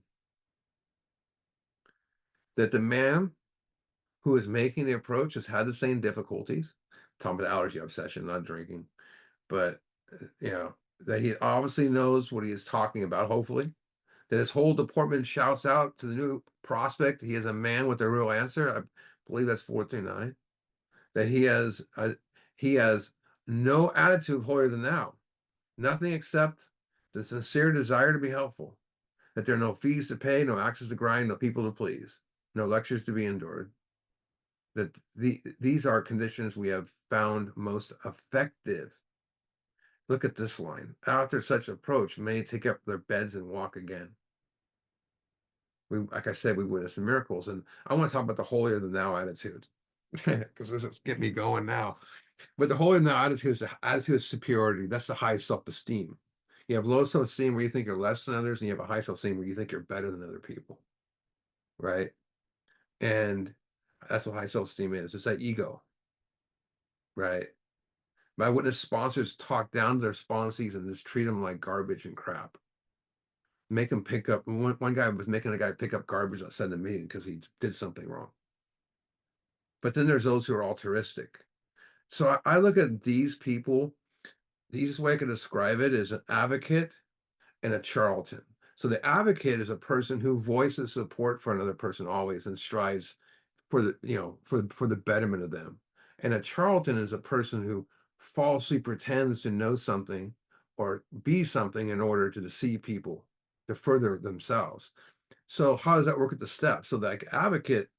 That the man who is making the approach has had the same difficulties. Talking about allergy obsession, not drinking, but that he obviously knows what he is talking about, hopefully. That his whole deportment shouts out to the new prospect he is a man with a real answer. I believe that's 439. That he has no attitude holier than thou, nothing except the sincere desire to be helpful. That there are no fees to pay, no axes to grind, no people to please, no lectures to be endured. That these are conditions we have found most effective. Look at this line. After such approach, many take up their beds and walk again. Like I said, we witness miracles. And I want to talk about the holier than thou attitude because this is get me going now. But the holier than thou attitude is the attitude of superiority. That's the high self-esteem. You have low self-esteem where you think you're less than others, and you have a high self-esteem where you think you're better than other people. Right. And that's what high self-esteem is. It's that ego. Right. My witness sponsors talk down to their sponsees and just treat them like garbage and crap. Make them pick up. One guy was making a guy pick up garbage outside the meeting because he did something wrong. But then there's those who are altruistic. So I look at these people, the easiest way I can describe it is an advocate and a charlatan. So the advocate is a person who voices support for another person always and strives for the, for the betterment of them. And a charlatan is a person who falsely pretends to know something or be something in order to deceive people to further themselves. So how does that work at the steps? So the advocate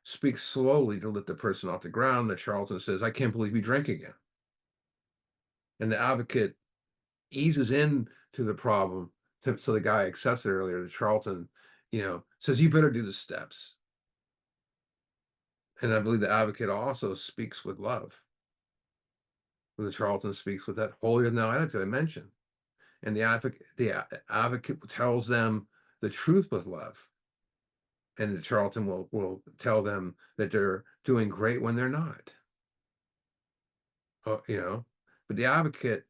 speaks slowly to lift the person off the ground. The charlatan says, I can't believe you drank again. And the advocate eases in to the problem so the guy accepts it earlier. The charlatan, says, you better do the steps. And I believe the advocate also speaks with love. The charlatan speaks with that holier than thou attitude I mentioned. And the advocate tells them the truth with love. And the charlatan will tell them that they're doing great when they're not. Oh, but the advocate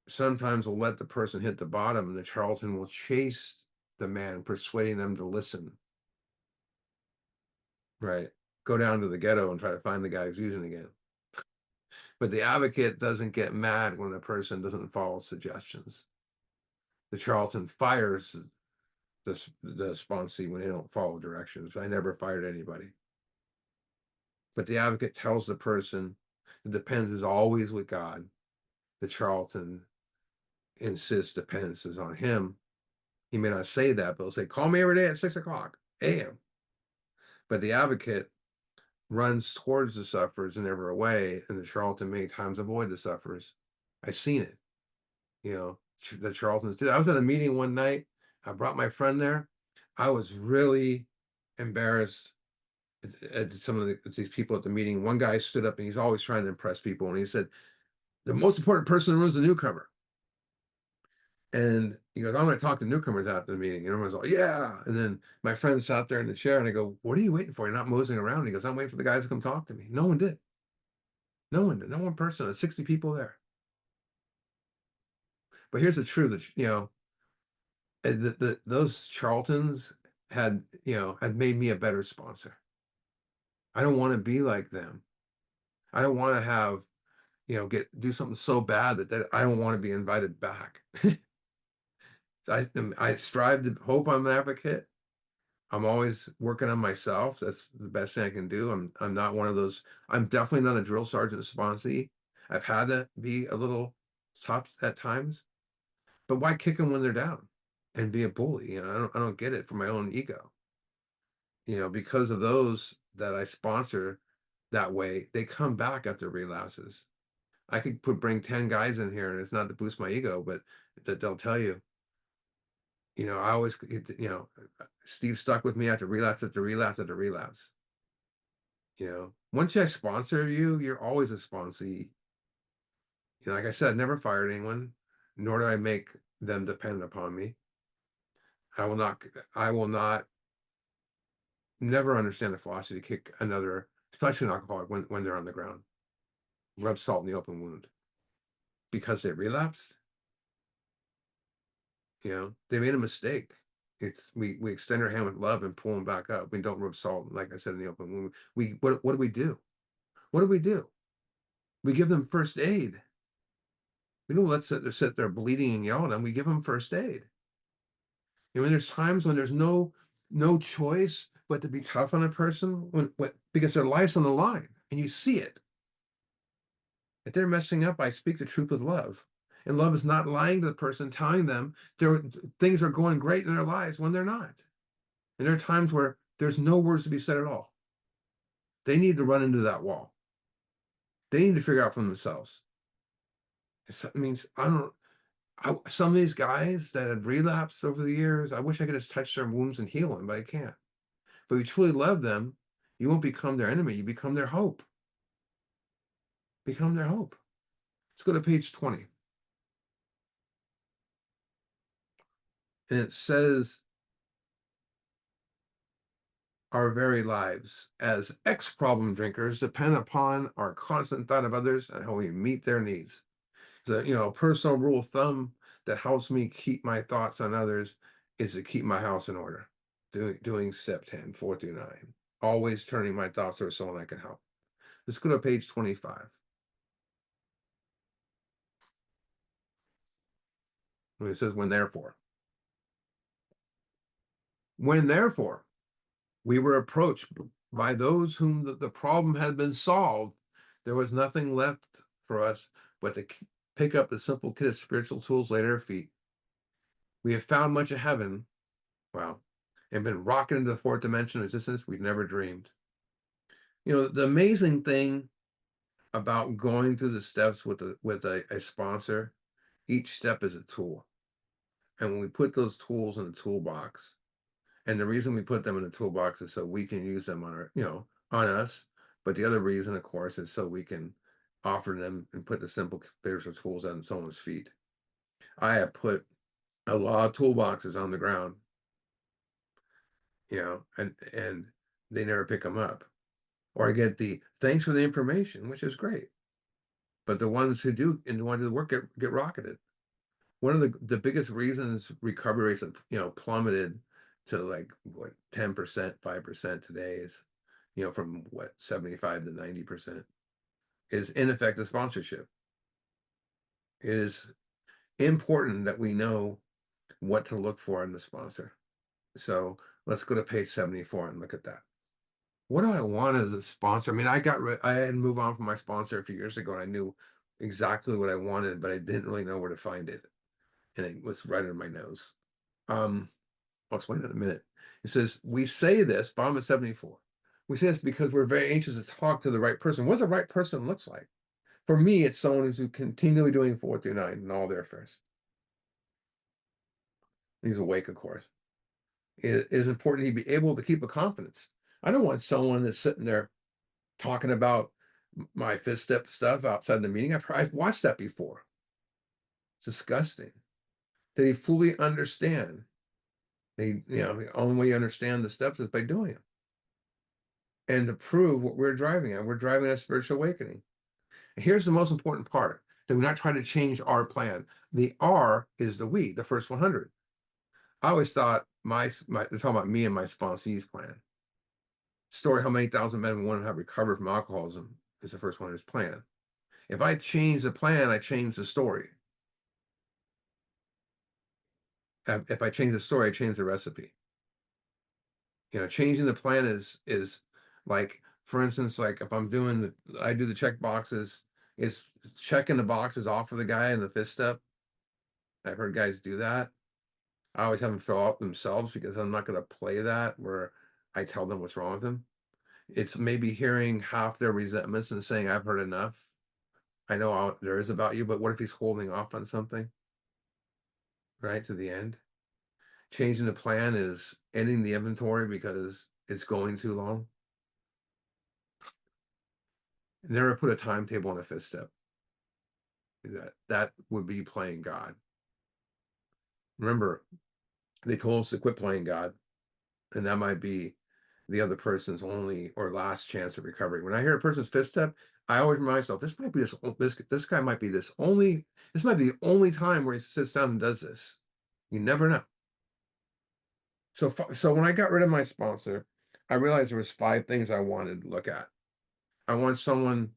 sometimes will let the person hit the bottom, and the charlatan will chase the man, persuading them to listen. Right. Go down to the ghetto and try to find the guy who's using again. But the advocate doesn't get mad when the person doesn't follow suggestions. The charlatan fires the sponsee when they don't follow directions. I never fired anybody. But the advocate tells the person the dependence is always with God. The charlatan insists dependence is on him. He may not say that, but he'll say, call me every day at 6 o'clock a.m. But the advocate runs towards the sufferers and never away, and the charlatan many times avoid the sufferers. I've seen it. The charlatans did. I was at a meeting one night. I brought my friend there. I was really embarrassed at some of these people at the meeting. One guy stood up and he's always trying to impress people, and he said, the most important person in the room is the newcomer. And he goes, I'm going to talk to newcomers after the meeting. And everyone's like, yeah. And then my friend sat there in the chair and I go, what are you waiting for? You're not moseying around. He goes, I'm waiting for the guys to come talk to me. No one did. No one did. No one person. There's 60 people there. But here's the truth that, those charlatans had made me a better sponsor. I don't want to be like them. I don't want to have, do something so bad that I don't want to be invited back. I strive to hope I'm an advocate. I'm always working on myself. That's the best thing I can do. I'm not one of those. I'm definitely not a drill sergeant sponsee. I've had to be a little tough at times, but why kick them when they're down and be a bully? I don't get it for my own ego. Because of those that I sponsor that way, they come back after relapses. I could bring 10 guys in here, and it's not to boost my ego, but that they'll tell you, I always, Steve stuck with me after relapse after relapse after relapse. Once I sponsor you, you're always a sponsee. Like I said, never fired anyone, nor do I make them depend upon me. I will not never understand the philosophy to kick another, especially an alcoholic, when they're on the ground. Rub salt in the open wound. Because they relapsed, they made a mistake. We extend our hand with love and pull them back up. We don't rub salt, like I said, in the open wound. What do we do? What do we do? We give them first aid. We don't let sit there bleeding and yell at them. We give them first aid. There's times when there's no choice but to be tough on a person because their life's on the line and you see it. If they're messing up, I speak the truth with love. And love is not lying to the person, telling them things are going great in their lives when they're not. And there are times where there's no words to be said at all. They need to run into that wall. They need to figure out for themselves. It means some of these guys that have relapsed over the years, I wish I could just touch their wounds and heal them, but I can't. But if you truly love them, you won't become their enemy. You become their hope. Become their hope. Let's go to page 20. And it says, our very lives as ex-problem drinkers depend upon our constant thought of others and how we meet their needs. The, a personal rule of thumb that helps me keep my thoughts on others is to keep my house in order. Doing step 10, 4 through 9. Always turning my thoughts towards someone I can help. Let's go to page 25. It says, when therefore we were approached by those whom the problem had been solved, there was nothing left for us but to pick up the simple kit of spiritual tools laid at our feet. We have found much of heaven, wow, and been rocking into the fourth dimension of existence we've never dreamed. The amazing thing about going through the steps with a sponsor, each step is a tool. And when we put those tools in the toolbox, and the reason we put them in the toolbox is so we can use them on on us. But the other reason, of course, is so we can offer them and put the simple spiritual tools on someone's feet. I have put a lot of toolboxes on the ground, and they never pick them up. Or I get the thanks for the information, which is great. But the ones who do and want to do the work get rocketed. One of the biggest reasons recovery rates have plummeted to like what 10%, 5% today is, from what 75 to 90% is ineffective sponsorship. It is important that we know what to look for in the sponsor. So let's go to page 74 and look at that. What do I want as a sponsor? I mean, I had to move on from my sponsor a few years ago, and I knew exactly what I wanted, but I didn't really know where to find it. And it was right under my nose. I'll explain in a minute. It says, we say this, bottom of 74. We say this because we're very anxious to talk to the right person. What does the right person looks like? For me, it's someone who's continually doing 4 through 9 in all their affairs. He's awake, of course. It is important to be able to keep a confidence. I don't want someone that's sitting there talking about my fifth step stuff outside the meeting. I've watched that before. It's disgusting. Did he fully understand? The only way you understand the steps is by doing them. And to prove what we're driving at a spiritual awakening. And here's the most important part. Do not try to change our plan. The R is the we, the first 100. I always thought they're talking about me and my sponsee's plan. Story how many thousand men and women have recovered from alcoholism is the first one is plan. If I change the plan, I change the story. If I change the story, I change the recipe. Changing the plan is like, for instance, like if I do the check boxes, is checking the boxes off for the guy in the fifth step. I've heard guys do that. I always have them fill out themselves because I'm not going to play that where I tell them what's wrong with them. It's maybe hearing half their resentments and saying, I've heard enough. I know all there is about you, but what if he's holding off on something, right, to the end? Changing the plan is ending the inventory because it's going too long. Never put a timetable on a fifth step. That would be playing God. Remember, they told us to quit playing God, and that might be the other person's only or last chance of recovery. When I hear a person's fifth step, I always remind myself, this might be this guy might be this might be the only time where he sits down and does this. You never know. So when I got rid of my sponsor, I realized there was 5 things I wanted to look at. I want someone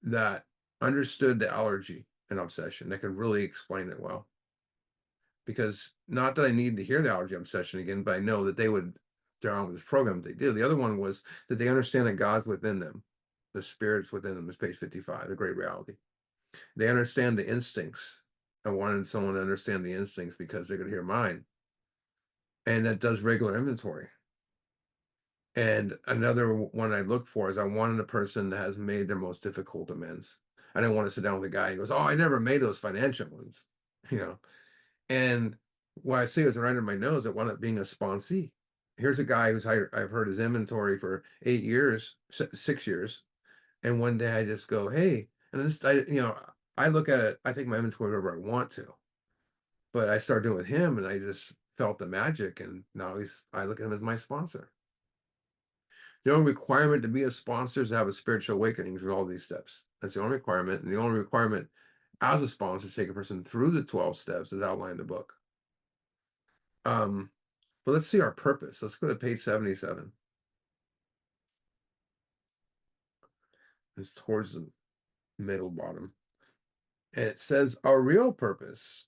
that understood the allergy and obsession, that could really explain it well. Because not that I need to hear the allergy obsession again, but I know that they're on this program, they do. The other one was that they understand that God's within them, the spirit's within them, is page 55, the great reality. They understand the instincts. I wanted someone to understand the instincts because they could hear mine. And that does regular inventory. And another one I look for is I wanted a person that has made their most difficult amends. I didn't want to sit down with a guy who goes, oh, I never made those financial ones, And what I say is right under my nose, I wound up being a sponsee. Here's a guy I've heard his inventory for 8 years, 6 years. And one day I just go, hey, and I look at it, I take my inventory wherever I want to. But I started doing it with him and I just felt the magic. And now I look at him as my sponsor. The only requirement to be a sponsor is to have a spiritual awakening through all these steps. That's the only requirement. And the only requirement as a sponsor to take a person through the 12 steps as outlined in the book. But let's see our purpose. Let's go to page 77. It's towards the middle bottom. And it says our real purpose.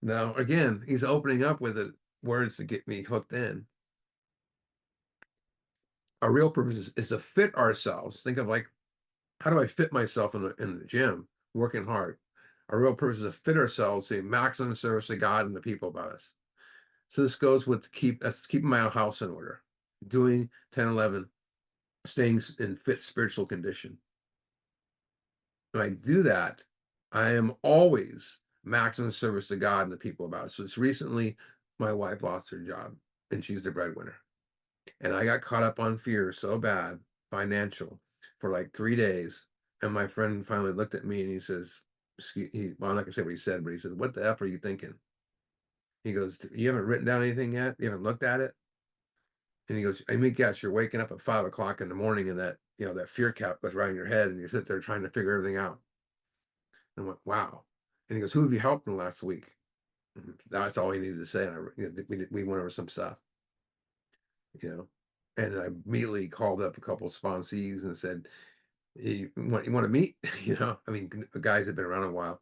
Now, again, he's opening up with the words to get me hooked in. Our real purpose is to fit ourselves. Think of like, how do I fit myself in the gym, working hard? Our real purpose is to fit ourselves to maximum service to God and the people about us. So this goes with keeping my house in order, doing 10, 11, staying in fit spiritual condition. When I do that, I am always maximum service to God and the people about it. So it's recently my wife lost her job and she's the breadwinner. And I got caught up on fear so bad, financial, for like 3 days. And my friend finally looked at me and he says, well, I'm not gonna say what he said, but he said, "What the F are you thinking?" He goes, "You haven't written down anything yet? You haven't looked at it?" And he goes, "I mean, guess you're waking up at 5 o'clock in the morning and that fear cap goes right in your head and you sit there trying to figure everything out." And I went, "Wow." And he goes, "Who have you helped in the last week?" And that's all he needed to say. And we went over some stuff, you know. And I immediately called up a couple of sponsees and said, you want to meet? I mean, guys have been around a while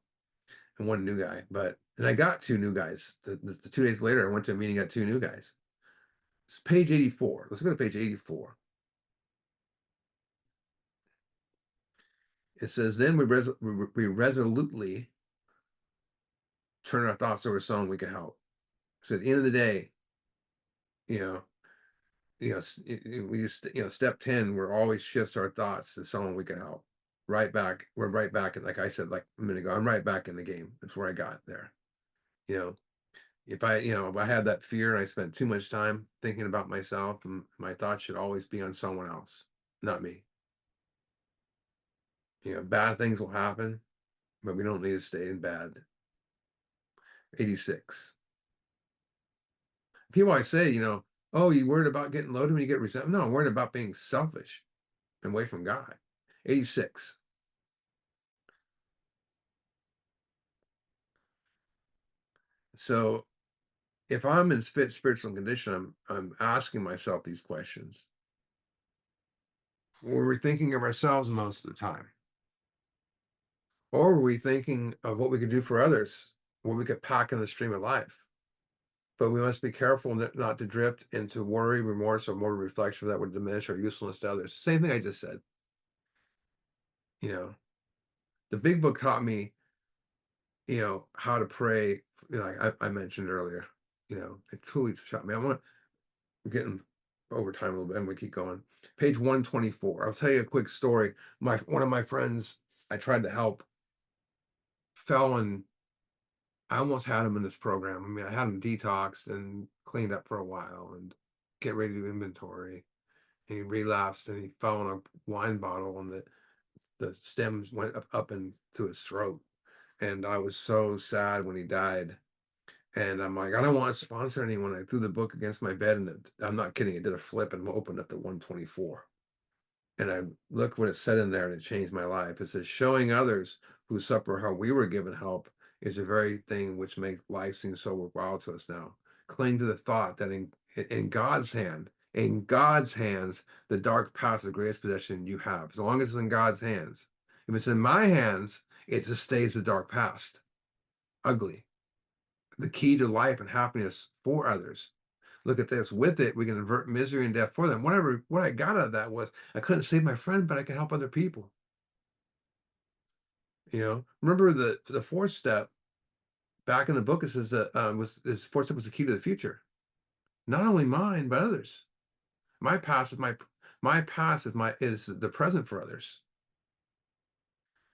and one new guy, and I got two new guys. The 2 days later, I went to a meeting, got two new guys. It's page 84. Let's go to page 84. It says, then we resolutely turn our thoughts over to someone we can help. So at the end of the day, you know, we just, step 10, we're always shifts our thoughts to someone we can help. Right back, we're right back. And like I said, like a minute ago, I'm right back in the game. That's where I got there. You know, if I had that fear and I spent too much time thinking about myself, and my thoughts should always be on someone else, not me. Bad things will happen, but we don't need to stay in bad. 86. People always say, "Oh, you worried about getting loaded when you get resentment?" No, I'm worried about being selfish and away from God. 86. So if I'm in fit spiritual condition, I'm asking myself these questions. Were we thinking of ourselves most of the time? Or were we thinking of what we could do for others, what we could pack in the stream of life? But we must be careful not to drift into worry, remorse, or more reflection that would diminish our usefulness to others. Same thing I just said. You know, the big book taught me, how to pray, like I mentioned earlier. It truly shot me. I'm getting over time a little bit, and we keep going. Page 124. I'll tell you a quick story. One of my friends I tried to help fell and I almost had him in this program. I mean, I had him detoxed and cleaned up for a while and get ready to do inventory. And he relapsed and he fell in a wine bottle and the stems went up into his throat. And I was so sad when he died. And I'm like, I don't want to sponsor anyone. I threw the book against my bed and I'm not kidding. It did a flip and opened up to 124. And I looked what it said in there and it changed my life. It says, showing others who suffer how we were given help is the very thing which makes life seem so worthwhile to us now. Cling to the thought that in in God's hands, the dark past is the greatest possession you have. As long as it's in God's hands. If it's in my hands, it just stays the dark past. Ugly. The key to life and happiness for others. Look at this. With it, we can avert misery and death for them. What I got out of that was I couldn't save my friend, but I can help other people. Remember the fourth step back in the book. It says that this fourth step was the key to the future. Not only mine, but others. My past is my past is the present for others.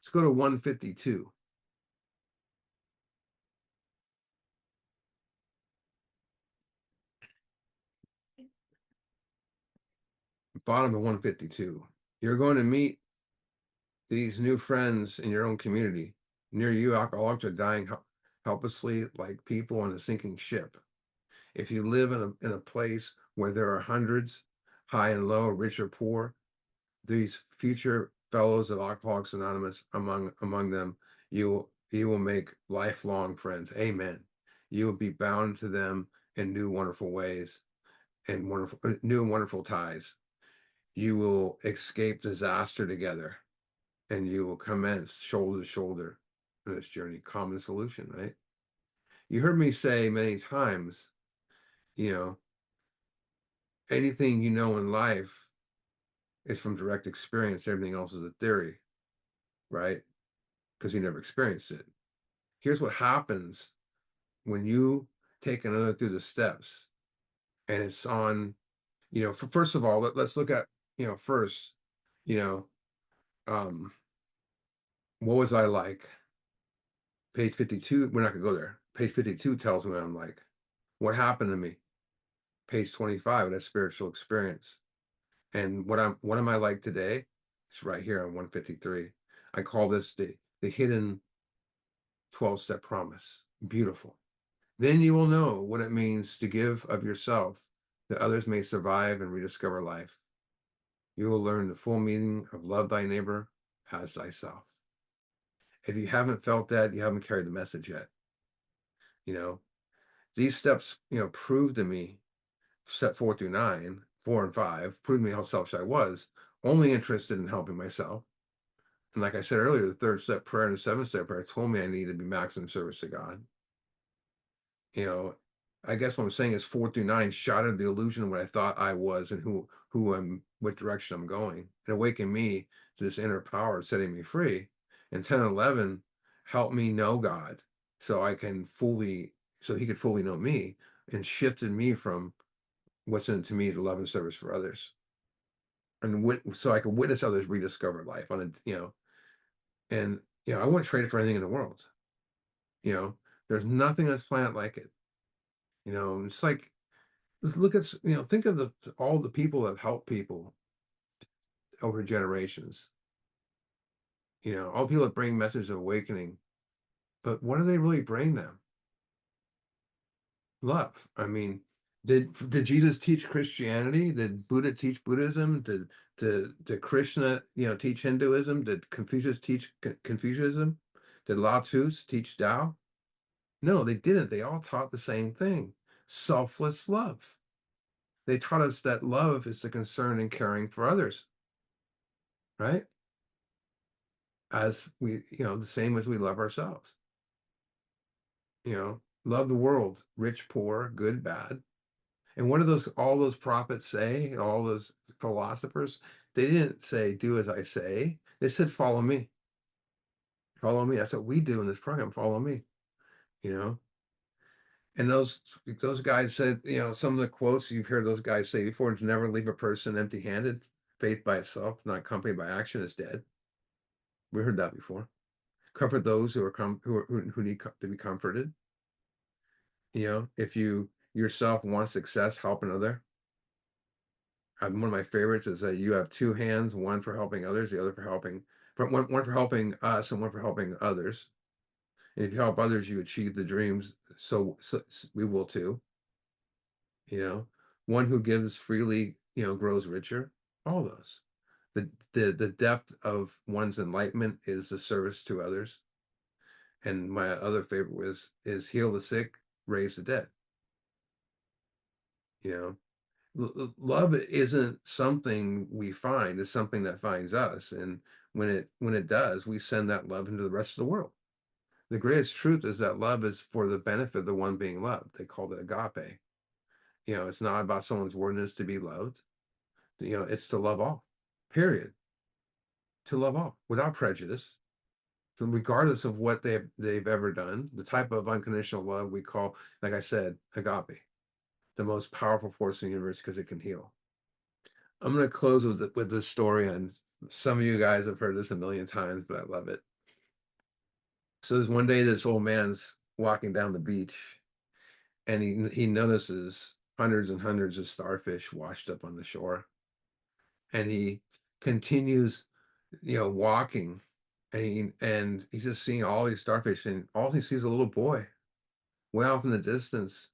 Let's go to 152. Bottom of 152. You're going to meet these new friends in your own community. Near you, alcoholics are dying helplessly like people on a sinking ship. If you live in a place where there are hundreds, high and low, rich or poor, these future fellows of Alcoholics Anonymous, among them, you will make lifelong friends. Amen. You will be bound to them in new wonderful ways and new and wonderful ties. You will escape disaster together, and you will commence shoulder to shoulder in this journey. Common solution, right? You heard me say many times, you know, anything you know in life is from direct experience. Everything else is a theory, right? Because you never experienced it. Here's what happens when you take another through the steps, and it's on, first of all, let's look at, first, you know, um, what was I like? Page 52, we're not gonna go there. Page 52 tells me what I'm like. What happened to me? Page 25, that spiritual experience. And what am I like today? It's right here on 153. I call this the hidden 12-step promise. Beautiful. Then you will know what it means to give of yourself that others may survive and rediscover life. You will learn the full meaning of love thy neighbor as thyself. If you haven't felt that, you haven't carried the message yet. You know, these steps, prove to me, step 4 through 9, 4 and 5, proved to me how selfish I was, only interested in helping myself. And like I said earlier, the 3rd step prayer and the 7th step prayer told me I needed to be maximum service to God. You know, I guess what I'm saying is 4 through 9 shattered the illusion of what I thought I was and what direction I'm going, and awakened me to this inner power setting me free. And 10 and 11 helped me know God so he could fully know me, and shifted me from what's in it to me to love and service for others. And so I could witness others rediscover life and I wouldn't trade it for anything in the world. You know, there's nothing on this planet like it. It's like, just look at, think of all the people that have helped people over generations. All people that bring messages of awakening, but what do they really bring them? Love. I mean, did Jesus teach Christianity? Did Buddha teach Buddhism? Did Krishna, teach Hinduism? Did Confucius teach Confucianism? Did Lao Tzu teach Tao? No, they didn't. They all taught the same thing: selfless love. They taught us that love is the concern and caring for others, right? As we, the same as we love ourselves. Love the world, rich, poor, good, bad. And what do all those prophets say, all those philosophers? They didn't say, do as I say. They said, follow me. Follow me. That's what we do in this program. Follow me. You know, and those guys said, some of the quotes you've heard those guys say before is never leave a person empty-handed. Faith by itself, not accompanied by action, is dead. We heard that before. Comfort those who need to be comforted. If you yourself want success, help another. One of my favorites is that you have two hands, one for helping others, the other one for helping us, and one for helping others. And if you help others, you achieve the dreams. So we will too. One who gives freely, grows richer. All those. The depth of one's enlightenment is the service to others. And my other favorite is heal the sick, raise the dead. Love isn't something we find, it's something that finds us. And when it does, we send that love into the rest of the world. The greatest truth is that love is for the benefit of the one being loved. They call it agape. It's not about someone's worthiness to be loved. It's to love all, period. To love all without prejudice. So regardless of what they've ever done, the type of unconditional love we call, like I said, agape, the most powerful force in the universe because it can heal. I'm going to close with this story, and some of you guys have heard this a million times, but I love it. So there's one day this old man's walking down the beach, and he notices hundreds and hundreds of starfish washed up on the shore, and he continues, walking, and he's just seeing all these starfish, and all he sees is a little boy way off in the distance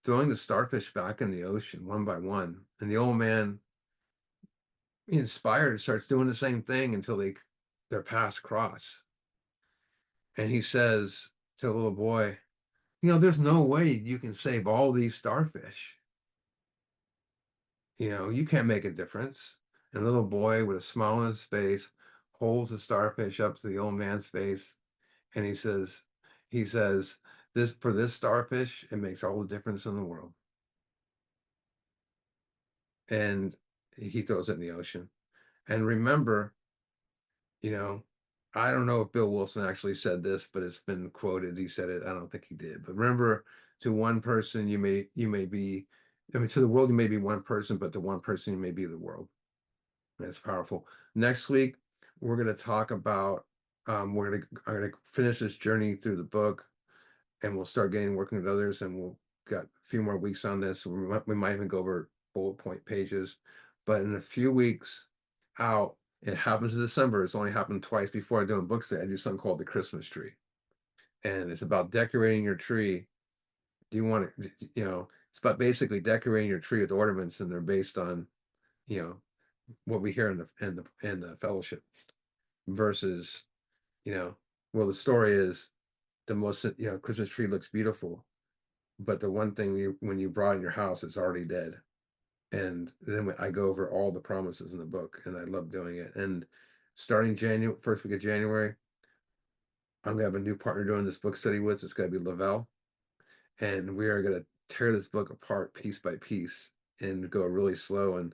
throwing the starfish back in the ocean one by one, and the old man, inspired, starts doing the same thing until their paths cross. And he says to the little boy, there's no way you can save all these starfish. You can't make a difference. And the little boy with a smile on his face holds the starfish up to the old man's face, and he says, this for this starfish, it makes all the difference in the world. And he throws it in the ocean. And remember, you know, I don't know if Bill Wilson actually said this, but it's been quoted. He said it. I don't think he did. But remember, to one person you may be, I mean, to the world you may be one person, but to one person you may be the world. That's powerful. Next week, we're going to talk about, I'm gonna finish this journey through the book, and we'll start getting working with others, and we'll got a few more weeks on this. We might even go over bullet point pages, but in a few weeks out, it happens in December. It's only happened twice before. I do a book study. I do something called the Christmas tree, and it's about decorating your tree. Do you want to, it's about basically decorating your tree with ornaments, and they're based on, you know, what we hear in the fellowship versus, you know, well, the story is the most, Christmas tree looks beautiful, but the one thing when you brought in your house, it's already dead. And then I go over all the promises in the book, and I love doing it. And starting January, first week of January, I'm gonna have a new partner doing this book study with. It's gonna be Lavelle, and we are gonna tear this book apart piece by piece and go really slow. And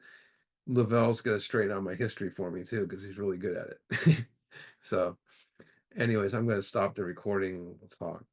Lavelle's gonna straighten out my history for me too, because he's really good at it. So, anyways, I'm gonna stop the recording. We'll talk.